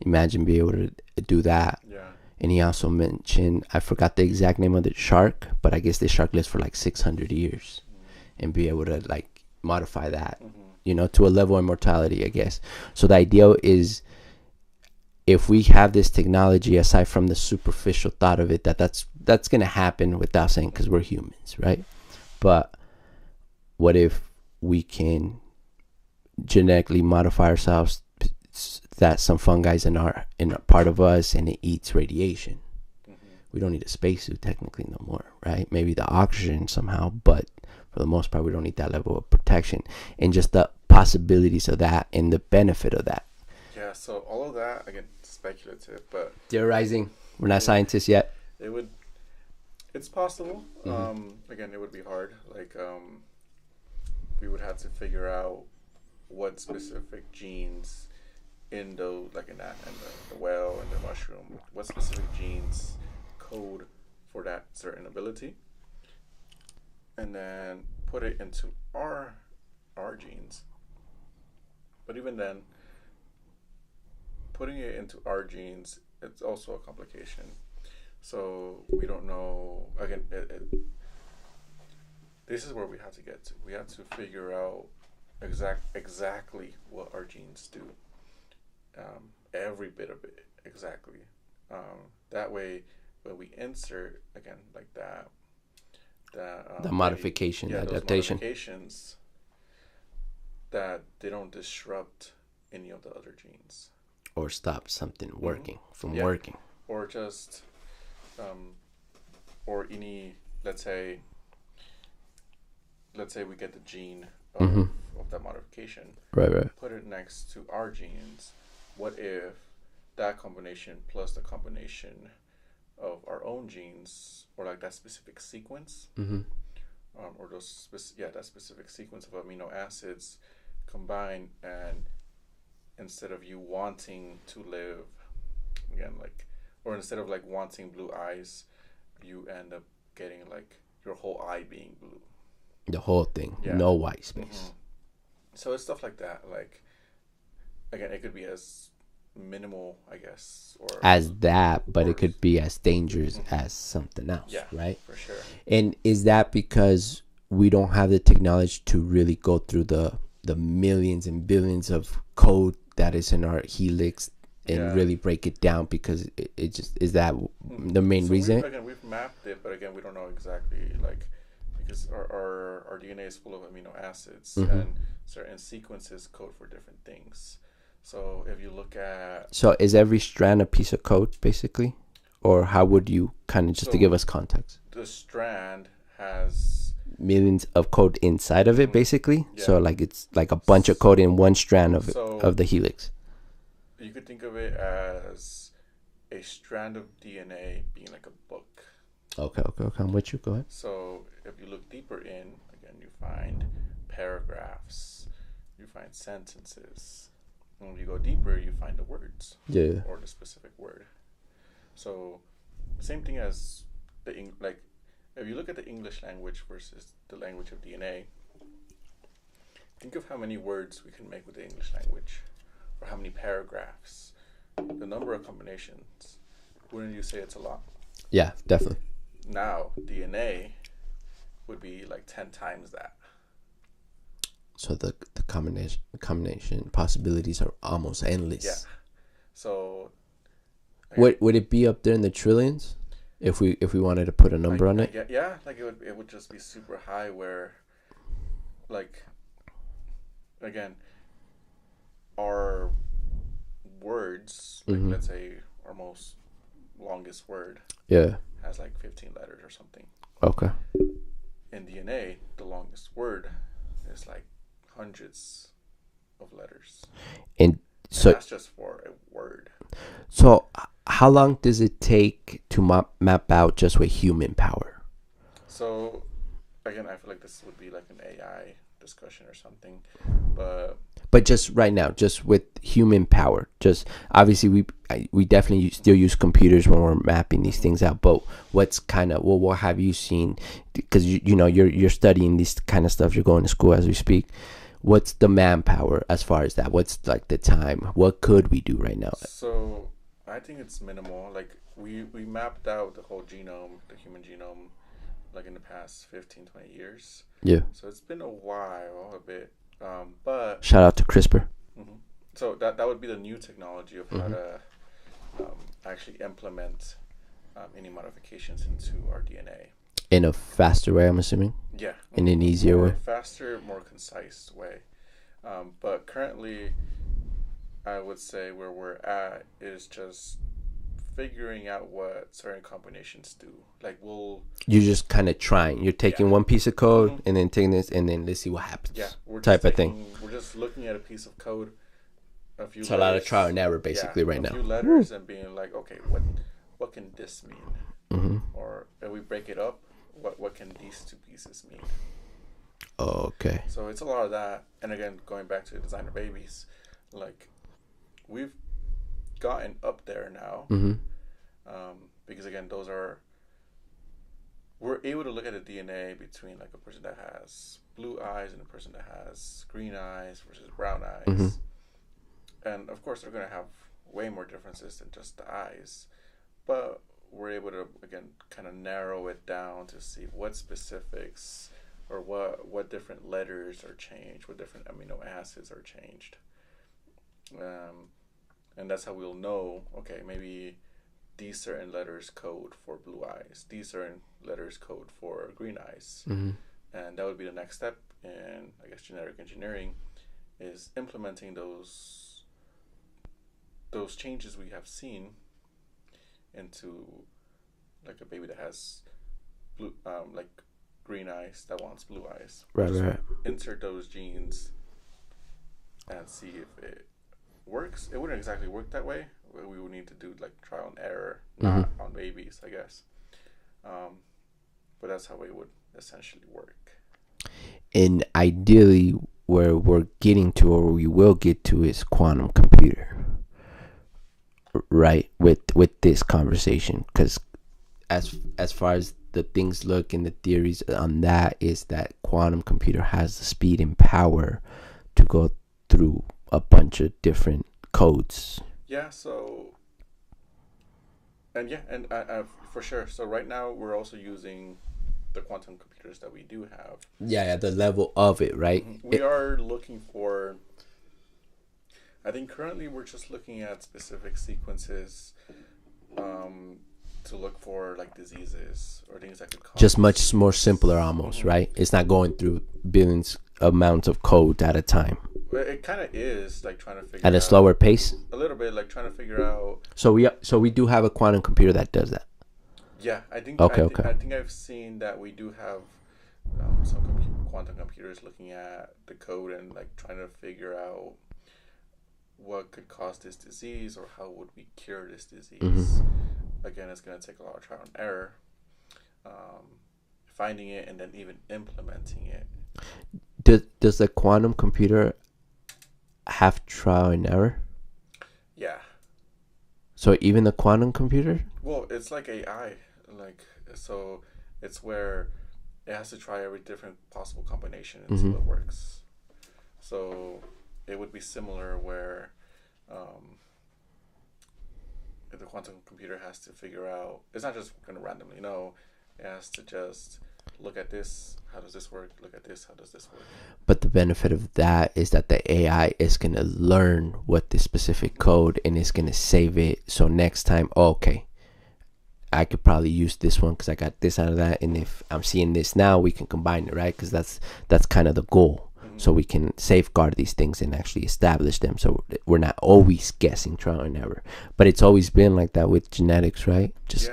Imagine being able to do that. And he also mentioned, I forgot the exact name of the shark, but I guess the shark lives for like 600 years and be able to like modify that, you know, to a level of immortality, I guess. So the idea is, if we have this technology, aside from the superficial thought of it, that's going to happen without saying, because we're humans, right? But what if we can genetically modify ourselves, that some fungi is in a part of us and it eats radiation? we don't need a spacesuit technically no more, right? Maybe the oxygen somehow, but for the most part, we don't need that level of protection. And just the possibilities of that and the benefit of that. Yeah, so all of that, again, speculative, but Theorizing. We're not scientists yet. It's possible. Again, it would be hard. Like, we would have to figure out what specific genes in those, like in the whale and the mushroom, what specific genes code for that certain ability, and then put it into our genes. But even then, putting it into our genes, it's also a complication. So we don't know. Again, this is where we have to get to. We have to figure out exactly what our genes do. Every bit of it, exactly. That way, when we insert again like that, the modification, adaptation, those modifications, that they don't disrupt any of the other genes or stop something working from working, or just or any, let's say we get the gene of that modification, right, put it next to our genes. What if that combination plus the combination of our own genes, or like that specific sequence, or that specific sequence of amino acids combine, and instead of you wanting to live again, like, or instead of like wanting blue eyes, you end up getting like your whole eye being blue, the whole thing, no white space. So it's stuff like that. Like, again, it could be as minimal, I guess, or as that, but it could be as dangerous as something else, right? For sure. And is that because we don't have the technology to really go through the millions and billions of code that is in our helix and really break it down? Because it just is that the main reason? We've mapped it, but again, we don't know exactly, like, because our DNA is full of amino acids, and certain sequences code for different things. So if you look at... So is every strand a piece of code, basically? Or how would you kind of, just to give us context? The strand has... millions of code inside of it, basically? Yeah. So like it's like a bunch of code in one strand of of the helix. You could think of it as a strand of DNA being like a book. Okay. I'm with you. Go ahead. So if you look deeper in, again, you find paragraphs, you find sentences. When you go deeper, you find the words, or the specific word. So, same thing as like, if you look at the English language versus the language of DNA, think of how many words we can make with the English language, or how many paragraphs, the number of combinations. Wouldn't you say it's a lot? Yeah, definitely. Now, DNA would be like 10 times that. So the combination possibilities are almost endless. Yeah. So would it be up there in the trillions if we wanted to put a number on it? Yeah, like it would just be super high, where, like, again, our words, like, let's say our most longest word has like 15 letters or something. Okay. In DNA, the longest word is like hundreds of letters, and that's just for a word. So how long does it take to map out just with human power? So again, I feel like this would be like an AI discussion or something, but just right now, just with human power, just obviously we definitely still use computers when we're mapping these things out, but what's kind of, what have you seen, because you know you're studying this kind of stuff, you're going to school as we speak. What's the manpower as far as that? What's like the time? What could we do right now? So I think it's minimal. Like we mapped out the whole genome, the human genome, like in the past 15, 20 years. Yeah. So it's been a while, a bit. But shout out to CRISPR. So that would be the new technology of how to actually implement any modifications into our DNA. In a faster way, I'm assuming? Yeah. In an easier way? Faster, more concise way. But currently, I would say where we're at is just figuring out what certain combinations do. Like you're just kind of trying. You're taking one piece of code and then taking this and then let's see what happens. Yeah, type of thing. We're just looking at a piece of code, a few. So letters, a lot of trial and error basically right now. A few letters and being like, okay, what can this mean? Or if we break it up, what can these two pieces mean? Oh, okay. So it's a lot of that. And again, going back to designer babies, like we've gotten up there now. Because again, we're able to look at the DNA between like a person that has blue eyes and a person that has green eyes versus brown eyes. And of course, they're going to have way more differences than just the eyes. But we're able to, again, kind of narrow it down to see what specifics or what different letters are changed, what different amino acids are changed. And that's how we'll know, okay, maybe these certain letters code for blue eyes, these certain letters code for green eyes. And that would be the next step in, I guess, genetic engineering, is implementing those changes we have seen into like a baby that has blue, like green eyes that wants blue eyes. Right. Insert those genes and see if it works. It wouldn't exactly work that way. We would need to do like trial and error, not on babies, I guess. But that's how it would essentially work. And ideally, where we're getting to, or we will get to, is quantum computer. Right, with this conversation, because as far as the things look and the theories on that is that quantum computer has the speed and power to go through a bunch of different codes. Yeah, so and for sure. So right now we're also using the quantum computers that we do have. Yeah, the level of it, right? We are looking for, I think currently we're just looking at specific sequences to look for like diseases or things that could cause. Just much more simpler almost, right? It's not going through billions amounts of code at a time. It kind of is like trying to figure at a slower pace. A little bit, like trying to figure out. So we do have a quantum computer that does that. Yeah, I think. Okay. I think I've seen that we do have some quantum computers looking at the code and like trying to figure out what could cause this disease or how would we cure this disease. Again, it's going to take a lot of trial and error, finding it and then even implementing it. Does the quantum computer have trial and error? Yeah. So even the quantum computer? Well, it's like AI. So it's where it has to try every different possible combination until it works. So it would be similar where the quantum computer has to figure out, it's not just going to randomly know, it has to just look at this, how does this work? Look at this, how does this work? But the benefit of that is that the AI is going to learn what the specific code and it's going to save it. So next time, okay, I could probably use this one because I got this out of that. And if I'm seeing this now, we can combine it, right? Because that's kind of the goal. So we can safeguard these things and actually establish them. So we're not always guessing trial and error. But it's always been like that with genetics, right? Just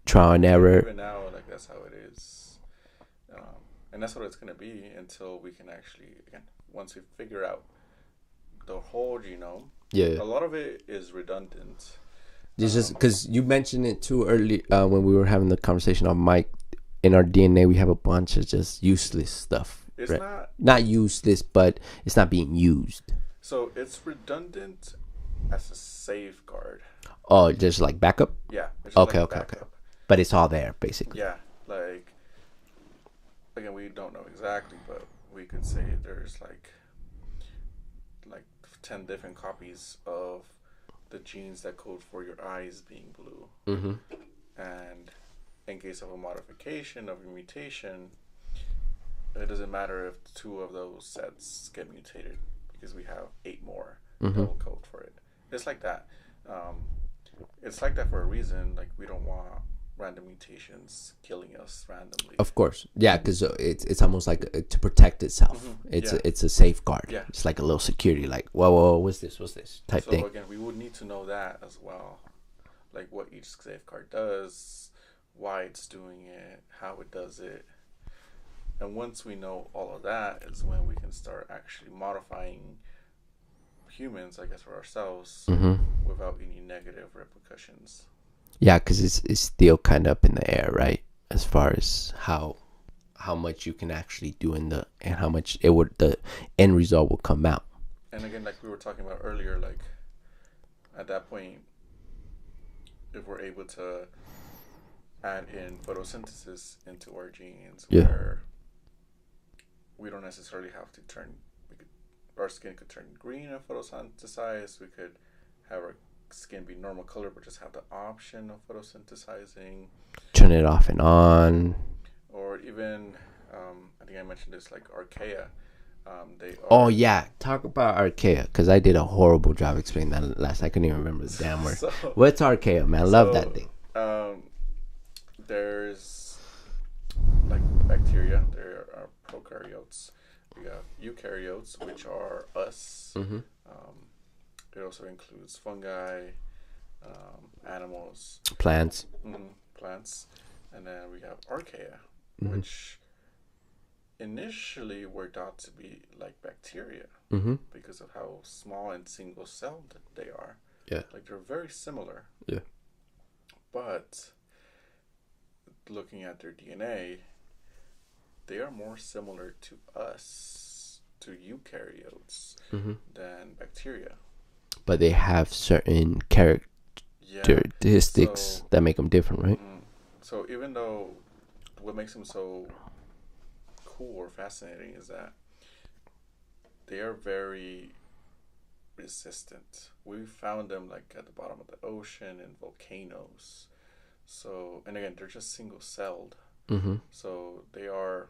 trial and error. Even now, like that's how it is. And that's what it's going to be until we can actually, again, once we figure out the whole genome. Yeah. A lot of it is redundant. It's just because you mentioned it too early when we were having the conversation on mic. In our DNA, we have a bunch of just useless stuff. It's right? Not useless, but it's not being used. So it's redundant as a safeguard. Oh, just like backup? Yeah. Okay. But it's all there, basically. Yeah. Like, again, we don't know exactly, but we could say there's like 10 different copies of the genes that code for your eyes being blue. And in case of a modification of a mutation, it doesn't matter if 2 of those sets get mutated because we have 8 more that will code for it. It's like that. It's like that for a reason. Like, we don't want random mutations killing us randomly. Of course. Yeah, because it's almost like to protect itself. It's a safeguard. Yeah. It's like a little security, like, whoa, what's this type thing. So again, we would need to know that as well. like what each safeguard does, why it's doing it, how it does it. And once we know all of that is when we can start actually modifying humans, I guess, for ourselves without any negative repercussions. Yeah, because it's still kind of up in the air, right? As far as how much you can actually do and how much the end result will come out. And again, like we were talking about earlier, like at that point, if we're able to add in photosynthesis into our genes, where we don't necessarily have to our skin could turn green and photosynthesize. We could have our skin be normal color, but just have the option of photosynthesizing. Turn it off and on. Or even, I think I mentioned this, like archaea. Oh yeah, talk about archaea, because I did a horrible job explaining that last. I couldn't even remember the damn word. What's archaea, man? Love that thing. There's like bacteria. There are prokaryotes. We have eukaryotes, which are us. It also includes fungi, animals, plants, and then we have archaea, which initially were thought to be like bacteria because of how small and single-celled they are. Yeah, like they're very similar. Yeah, but looking at their DNA, they are more similar to us, to eukaryotes, than bacteria. But they have certain characteristics that make them different, right? So even though what makes them so cool or fascinating is that they are very resistant. We found them like at the bottom of the ocean in volcanoes. So, and again, they're just single-celled. So they are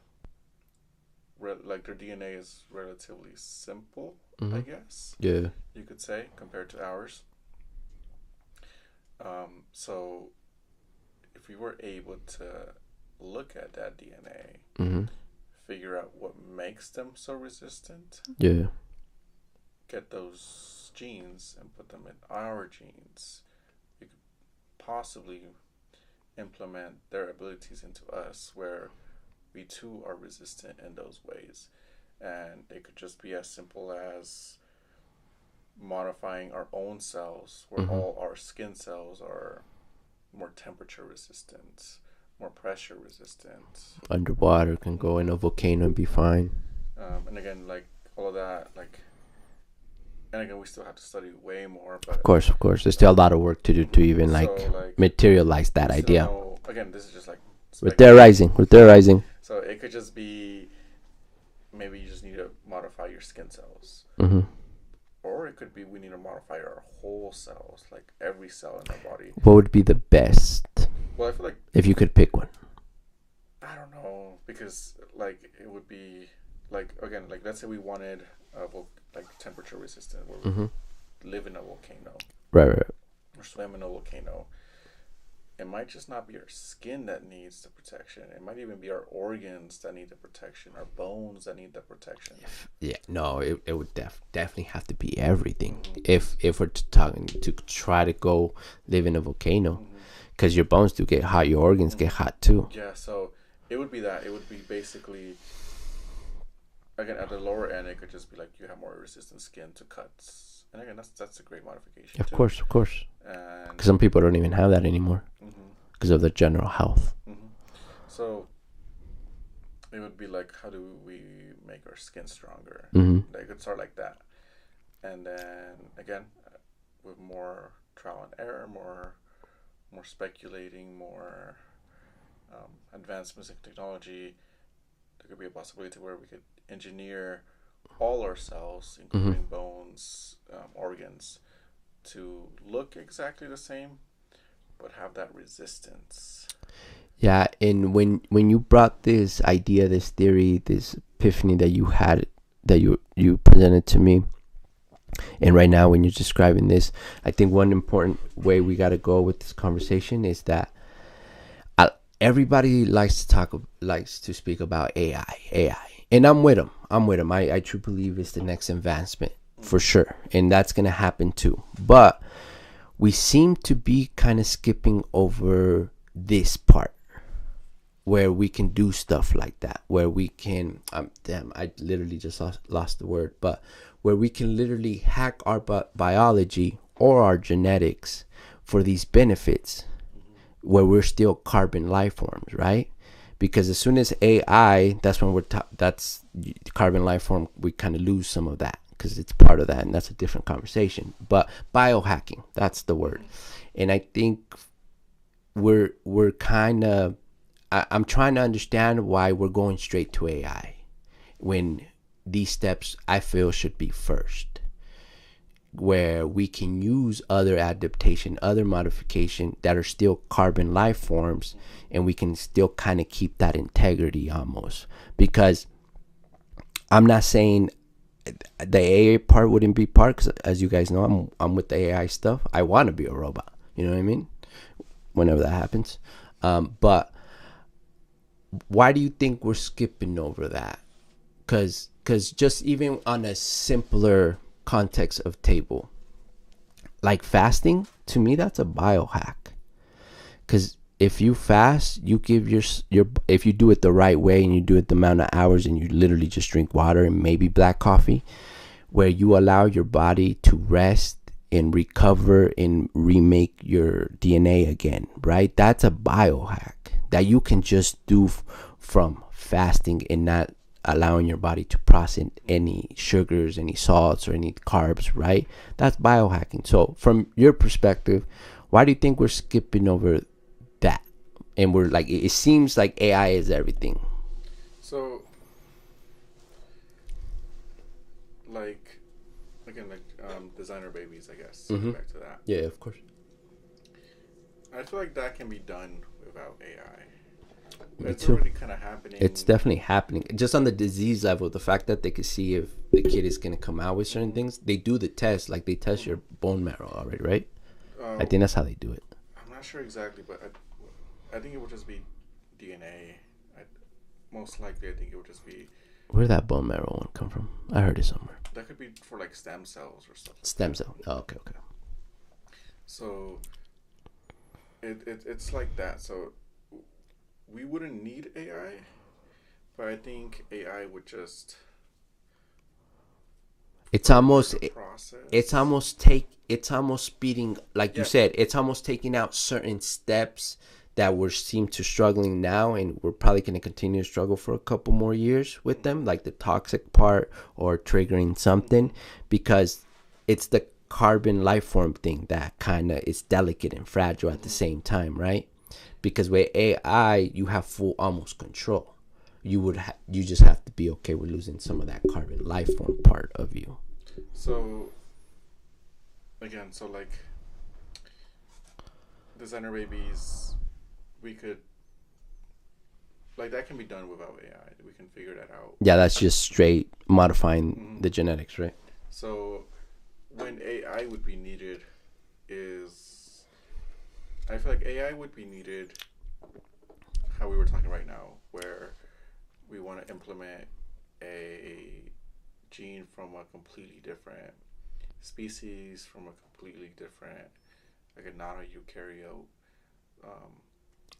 like their DNA is relatively simple, I guess. Yeah, you could say, compared to ours. So if we were able to look at that DNA, figure out what makes them so resistant, get those genes and put them in our genes, we could possibly implement their abilities into us where we too are resistant in those ways. And it could just be as simple as modifying our own cells, where all our skin cells are more temperature resistant, more pressure resistant. Underwater can go in a volcano and be fine. And again, like all of that, like, and again, we still have to study way more. But of course, there's still a lot of work to do to even materialize that idea. Again, this is just like we're theorizing. So it could just be maybe you just need to modify your skin cells. Or it could be we need to modify our whole cells, like every cell in our body. What would be the best? Well, I feel like if you could pick one. I don't know, because like it would be like, again, like let's say we wanted like temperature resistant, where we live in a volcano, right, or swim in a volcano. It might just not be our skin that needs the protection. It might even be our organs that need the protection, our bones that need the protection. Yeah, no, it would definitely have to be everything. If we're talking to try to go live in a volcano, because your bones do get hot, your organs get hot too. Yeah, so it would be that. It would be basically, again, at the lower end, it could just be like you have more resistant skin to cuts. And again, that's a great modification. Of course. Because some people don't even have that anymore because of their general health. So it would be like, how do we make our skin stronger? They could start like that, and then again, with more trial and error, more speculating, more advancements in technology, there could be a possibility where we could engineer all our cells, including bones, organs, to look exactly the same, but have that resistance. Yeah, and when you brought this idea, this theory, this epiphany that you had, that you presented to me, and right now when you're describing this, I think one important way we got to go with this conversation is that everybody likes to speak about AI. And I'm with them. I truly believe it's the next advancement for sure. And that's going to happen too. But we seem to be kind of skipping over this part where we can do stuff like that, where we can, damn, I literally just lost the word, but where we can literally hack our biology or our genetics for these benefits, where we're still carbon life forms, right? Because as soon as AI, that's when that's carbon life form, we kind of lose some of that because it's part of that, and that's a different conversation. But biohacking, that's the word. And I think we're kind of, I'm trying to understand why we're going straight to AI when these steps I feel should be first, where we can use other adaptation, other modification that are still carbon life forms, and we can still kind of keep that integrity almost. Because I'm not saying the AI part wouldn't be part, because as you guys know, I'm with the AI stuff. I want to be a robot, you know what I mean, whenever that happens. But why do you think we're skipping over that? Because just even on a simpler context of table, like fasting, to me that's a biohack. Because if you fast, you give your if you do it the right way and you do it the amount of hours and you literally just drink water and maybe black coffee, where you allow your body to rest and recover and remake your DNA again, right? That's a biohack that you can just do from fasting and not allowing your body to process any sugars, any salts, or any carbs, right? That's biohacking. So from your perspective, why do you think we're skipping over that? And we're like, it seems like AI is everything. So, like, again, like designer babies, I guess. Back to that. Yeah, of course. I feel like that can be done without AI. Me It's too. already kind of happening. It's definitely happening. Just on the disease level, the fact that they can see if the kid is going to come out with certain things, they do the test, like they test your bone marrow already, right? I think that's how they do it. I'm not sure exactly, but I think it would just be DNA. Most likely, I think it would just be. Where'd that bone marrow one come from? I heard it somewhere. That could be for like stem cells or stuff. Stem cell. Oh, okay. So it's like that. So we wouldn't need AI, but I think AI would just. It's almost speeding, like you said, it's almost taking out certain steps that we seem to struggling now, and we're probably going to continue to struggle for a couple more years with them, like the toxic part or triggering something, because it's the carbon life form thing that kind of is delicate and fragile at the same time, right? Because with AI, you have full almost control. You just have to be okay with losing some of that carbon life form part of you. So again, so like designer babies, we could, like, that can be done without AI. We can figure that out. Yeah, that's just straight modifying the genetics, right? So when AI would be needed is, I feel like AI would be needed how we were talking right now, where we want to implement a gene from a completely different species, from a completely different, like a non-eukaryote.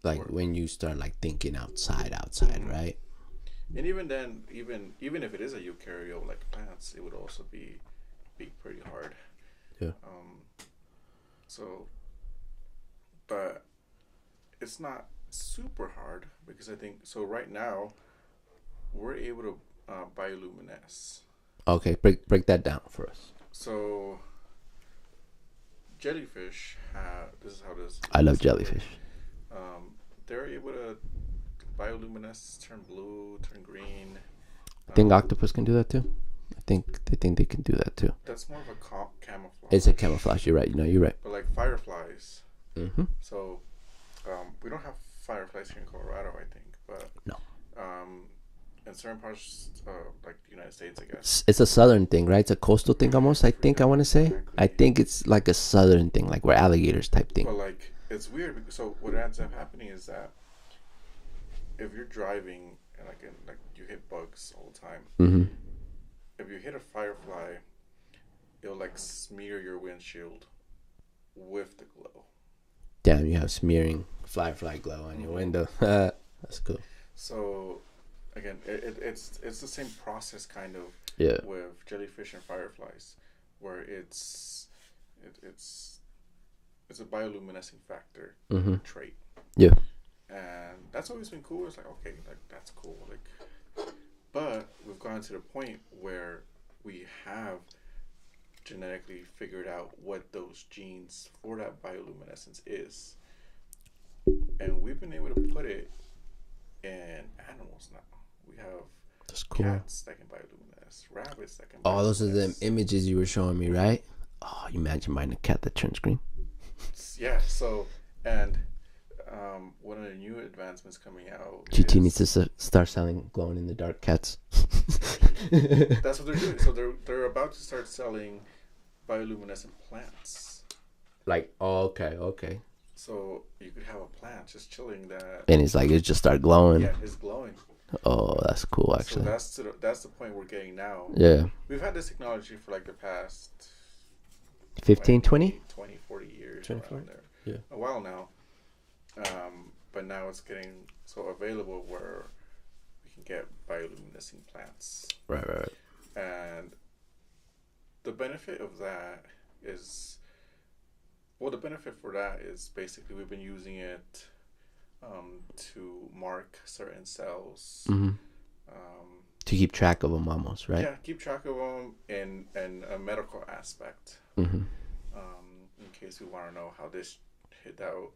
Like when you start like thinking outside, right? And even then, even if it is a eukaryote like plants, it would also be pretty hard. Yeah. So, but it's not super hard because I think so. Right now, we're able to bioluminesce. Okay, break that down for us. So, jellyfish this is how this. I love jellyfish. They're able to bioluminesce, turn blue, turn green. I think octopus can do that too. I think they can do that too. That's more of a camouflage. It's a camouflage. You're right. No, you're right. But like fireflies. Mm-hmm. So, we don't have fireflies here in Colorado, I think, but no. In certain parts, like the United States, I guess. It's a southern thing, right? It's a coastal thing almost. I think I want to say. Exactly. I think it's like a southern thing, like we're alligators type thing. But like it's weird because so what ends up happening is that if you're driving and like you hit bugs all the time, mm-hmm. if you hit a firefly, it'll like smear your windshield with the glow. Damn, you have smearing firefly glow on your window. That's cool. So, again, it's the same process kind of with jellyfish and fireflies, where it's a bioluminescing factor trait. Yeah. And that's always been cool. It's like, okay, like that's cool. Like, but we've gotten to the point where we have genetically figured out what those genes for that bioluminescence is, and we've been able to put it in animals now. We have cats that can bioluminesce, rabbits that can. Oh, those are the images you were showing me, right? Oh, you imagine buying a cat that turns green. Yeah. So, and one of the new advancements coming out. GT needs to start selling glow in the dark cats. That's what they're doing. So they're about to start selling bioluminescent plants. Like, okay. So you could have a plant just chilling that, and it's like it just start glowing. Yeah, it's glowing. Oh, that's cool. Actually, so that's the point we're getting now. Yeah, we've had this technology for like the past 15, 20, 40 years. 20, 40? There. Yeah, a while now. But now it's getting so available where we can get bioluminescing plants. Right. And the benefit of that is, the benefit for that is basically we've been using it to mark certain cells. To keep track of them almost, right? Yeah, keep track of them in a medical aspect. In case we want to know how this hit out,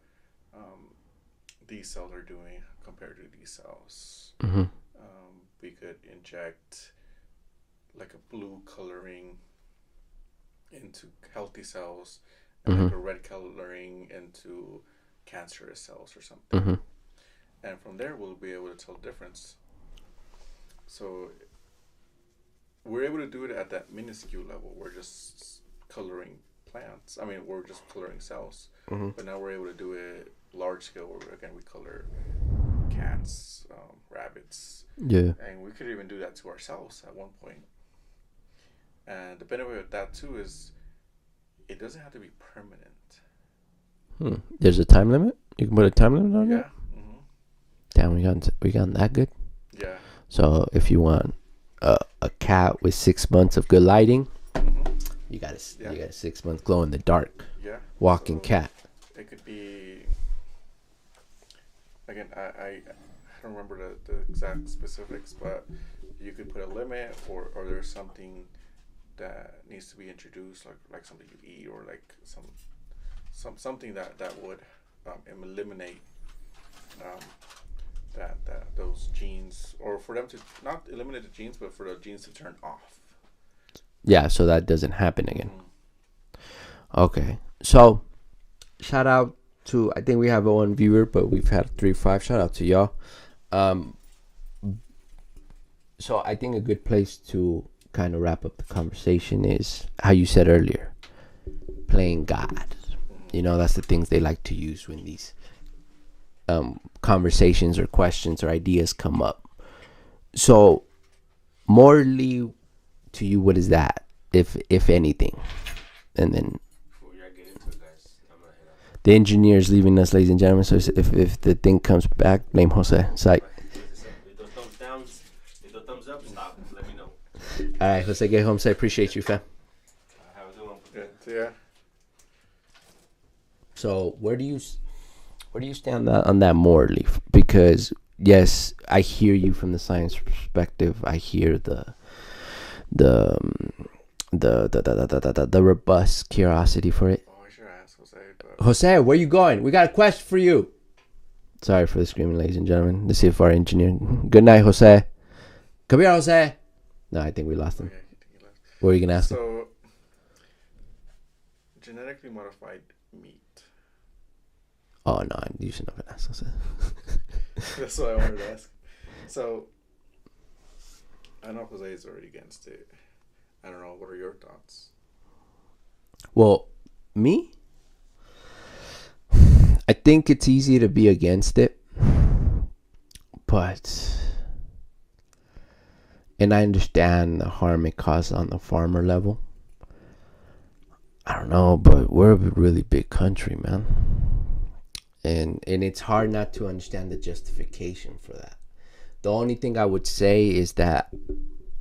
these cells are doing compared to these cells. We could inject like a blue coloring into healthy cells and like a red coloring into cancerous cells or something. And from there we'll be able to tell the difference. So we're able to do it at that minuscule level. We're just coloring plants. I mean, we're just coloring cells. But now we're able to do it large scale where, again, we color cats, rabbits. Yeah. And we could even do that to ourselves at one point. And the benefit of that, too, is it doesn't have to be permanent. There's a time limit? You can put a time limit on it? Yeah. Damn, we got that good? Yeah. So if you want a cat with 6 months of good lighting, you got a 6 month glow in the dark. Yeah. Walking cat. It could be, again, I don't remember the exact specifics, but you could put a limit or there's something that needs to be introduced, like something you eat or like something that would eliminate that those genes, or for them to not eliminate the genes, but for the genes to turn off. Yeah, so that doesn't happen again. Okay, so shout out to, I think we have one viewer, but we've had 3-5. Shout out to y'all. So I think a good place to kind of wrap up the conversation is how you said earlier, playing God. You know, that's the things they like to use when these conversations or questions or ideas come up. So morally, to you, what is that, if anything? And then the engineer is leaving us, ladies and gentlemen. So if the thing comes back, blame Jose. Sight. If those thumbs down, if those thumbs up, stop. Let me know. All right, Jose, get home. Say appreciate you, fam. Have a good one. Yeah. So where do you stand on that morally? Because yes, I hear you from the science perspective. I hear the robust curiosity for it. Oh, I should ask Jose. Jose, where you going? We got a question for you. Sorry for the screaming, ladies and gentlemen. The CFR engineer. Good night, Jose. Come here, Jose. No, I think we lost him. Okay, I think he left. What were you gonna ask him? So, genetically modified meat. Oh no, you should never ask Jose. That's what I wanted to ask. So, I know Jose is already against it. I don't know. What are your thoughts? Well, me? I think it's easy to be against it. And I understand the harm it causes on the farmer level. I don't know, but we're a really big country, man. And it's hard not to understand the justification for that. The only thing I would say is that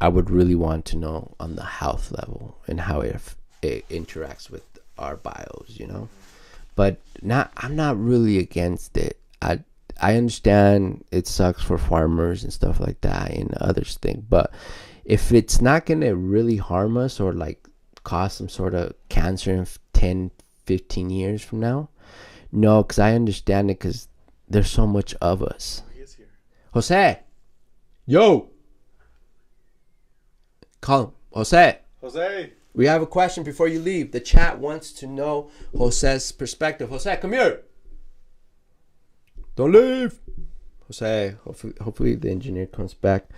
I would really want to know on the health level and how it interacts with our bios, you know. But I'm not really against it. I understand it sucks for farmers and stuff like that and others think, but if it's not gonna really harm us or like cause some sort of cancer in 10, 15 years from now, no, because I understand it because there's so much of us. He is here. Jose, yo, call him. Jose. We have a question before you leave. The chat wants to know Jose's perspective. Jose, come here. Don't leave. Jose, hopefully the engineer comes back.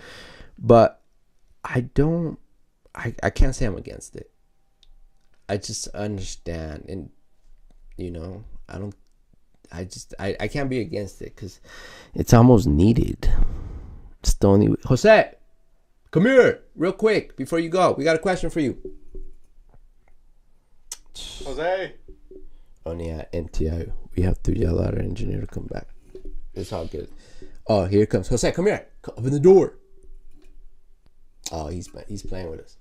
But I can't say I'm against it. I just understand. And, you know, I can't be against it because it's almost needed. It's the only way. Jose, come here real quick before you go. We got a question for you. Jose. Only at NTI, we have to yell at our engineer to come back. It's all good. Oh, here comes Jose. Come here. Open the door. Oh, he's playing with us.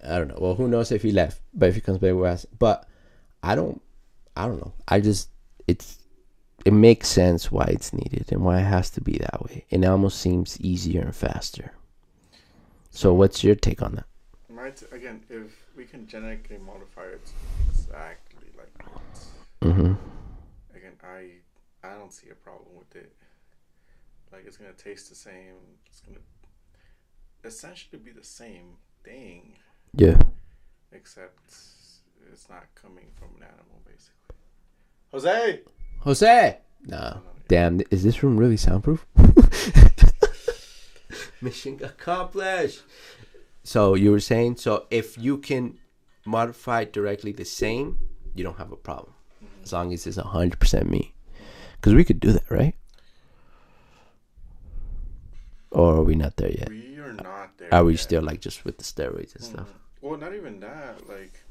I don't know. Well, who knows if he left? But if he comes back, we'll ask. But I don't know. It makes sense why it's needed and why it has to be that way. And it almost seems easier and faster. So what's your take on that? Again, if we can genetically modify it exactly like that, Mm-hmm. again, I don't see a problem with it. Like, it's gonna taste the same. It's gonna essentially be the same thing. Yeah. Except it's not coming from an animal, basically. Jose! Nah. Damn, is this room really soundproof? Mission accomplished. So you were saying, so if you can modify directly the same, you don't have a problem. Mm-hmm. As long as it's 100% me. Because we could do that, right? Or are we not there yet? We are not there Are we yet. still like just with the steroids and stuff? Well, not even that. Like,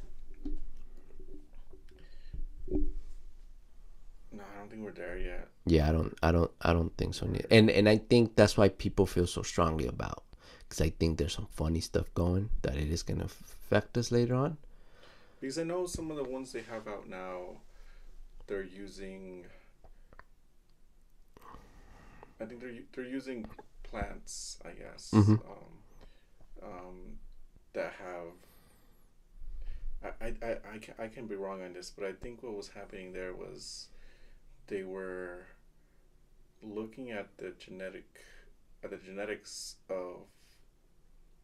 no, I don't think we're there yet. Yeah, I don't think so. And I think that's why people feel so strongly about. Because I think there's some funny stuff going that it is going to affect us later on. Because I know some of the ones they have out now, they're using. I think they're using plants, I guess, Mm-hmm. that have. I can be wrong on this, but I think what was happening there was they were looking at the genetics of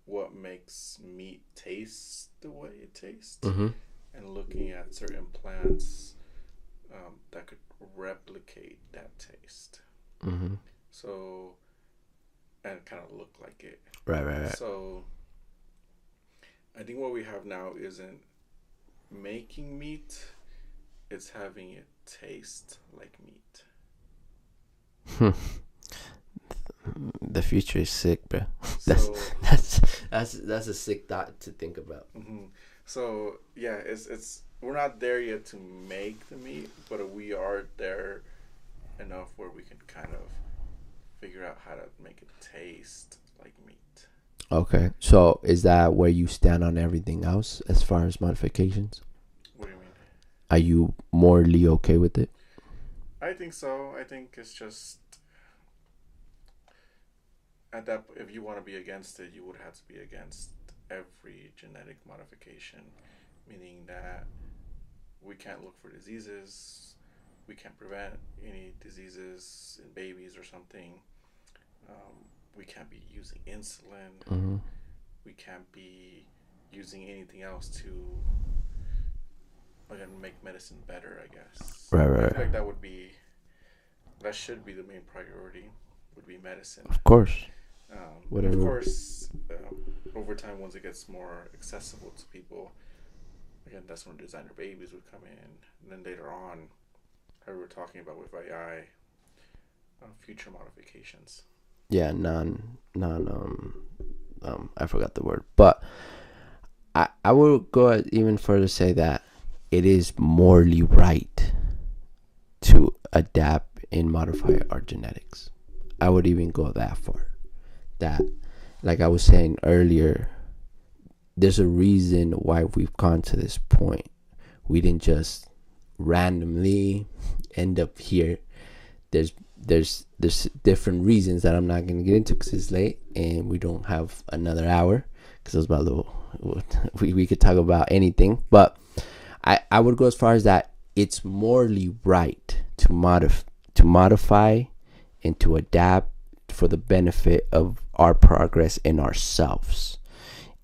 what makes meat taste the way it tastes, Mm-hmm. and looking at certain plants that could replicate that taste. Mm-hmm. So, and kind of look like it. Right. So, I think what we have now isn't making meat; it's having it taste like meat. The future is sick, bro. So, That's a sick thought to think about. mm-hmm. So yeah, it's we're not there yet to make the meat, but we are there enough where we can kind of figure out how to make it taste like meat. Okay, so is that where you stand on everything else as far as modifications? What do you mean? Are you morally okay with it? I think so. I think it's just at that. If you want to be against it, you would have to be against every genetic modification, meaning that we can't look for diseases, we can't prevent any diseases in babies or something. We can't be using insulin. Mm-hmm. We can't be using anything else to, again, make medicine better, I guess. Right. I feel like that should be the main priority, would be medicine. Of course. Of course, over time, once it gets more accessible to people, again, that's when designer babies would come in. And then later on, how we were talking about with AI, future modifications. Yeah, I forgot the word, but I will go even further say that it is morally right to adapt and modify our genetics. I would even go that far. That, like I was saying earlier, there's a reason why we've gone to this point. We didn't just randomly end up here. There's different reasons that I'm not going to get into because it's late and we don't have another hour. Because Osvaldo, we could talk about anything, but I would go as far as that it's morally right to modify and to adapt for the benefit of our progress in ourselves.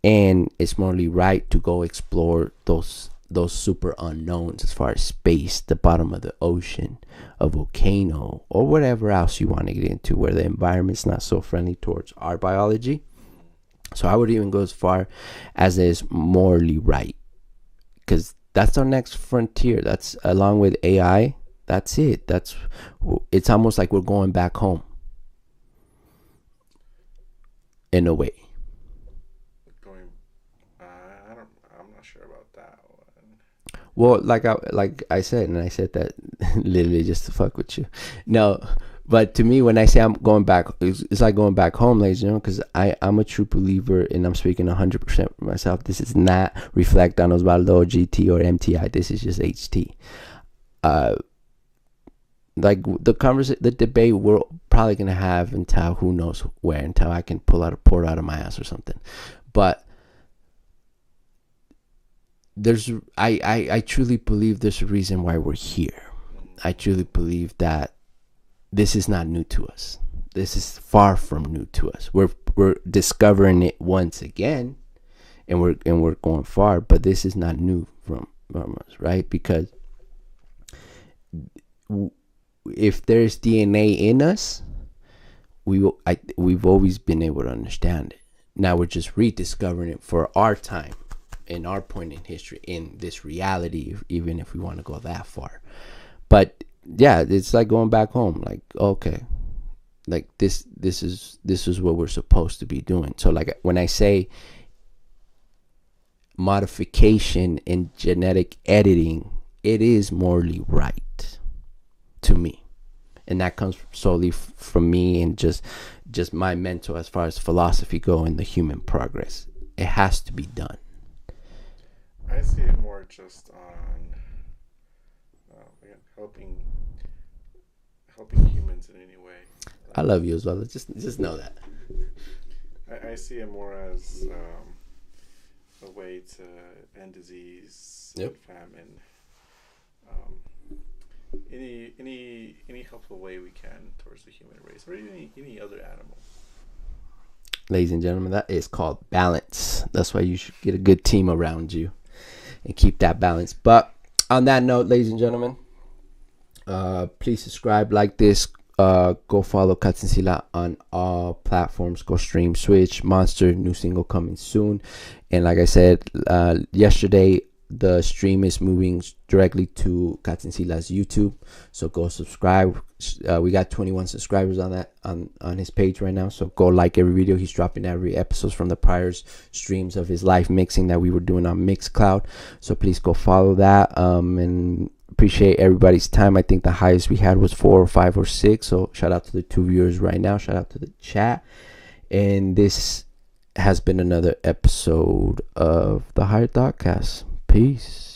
And it's morally right to go explore those super unknowns as far as space, the bottom of the ocean, a volcano, or whatever else you want to get into where the environment's not so friendly towards our biology. So I would even go as far as is morally right, because that's our next frontier. That's, along with AI, that's it. It's almost like we're going back home in a way. I'm not sure about that one. Well, like I said, and I said that literally just to fuck with you. No, but to me, when I say I'm going back, it's like going back home, ladies and gentlemen, because I'm a true believer, and I'm speaking 100% for myself. This is not reflect on Osvaldo, GT, or MTI. This is just HT. Like the debate we're probably gonna have until who knows where, until I can pull out a port out of my ass or something. But I truly believe there's a reason why we're here. I truly believe that this is not new to us. This is far from new to us. We're discovering it once again, and we're going far. But this is not new from us, right? Because if there's DNA in us, we've always been able to understand it. Now we're just rediscovering it for our time, in our point in history, in this reality, even if we want to go that far. But yeah, it's like going back home. Like, okay, like this is what we're supposed to be doing. So like when I say modification and genetic editing, it is morally right to me, and that comes solely from me and just my mental, as far as philosophy go, in the human progress. It has to be done. I see it more just on helping humans in any way. I love you as well. Just know that. I see it more as a way to end disease, famine, any helpful way we can towards the human race, or any other animal. Ladies and gentlemen, that is called balance. That's why you should get a good team around you and keep that balance. But on that note, ladies and gentlemen, please subscribe, like this, go follow Katzinsila on all platforms, go stream Switch, Monster, new single coming soon. And like I said yesterday, the stream is moving directly to Katzinsila's YouTube, so go subscribe. We got 21 subscribers on that on his page right now, so go like every video. He's dropping every episodes from the prior streams of his live mixing that we were doing on Mixcloud, so please go follow that. And appreciate everybody's time. I think the highest we had was 4 or 5 or 6, so shout out to the 2 viewers right now, shout out to the chat. And this has been another episode of the Higher Thought Cast. Peace.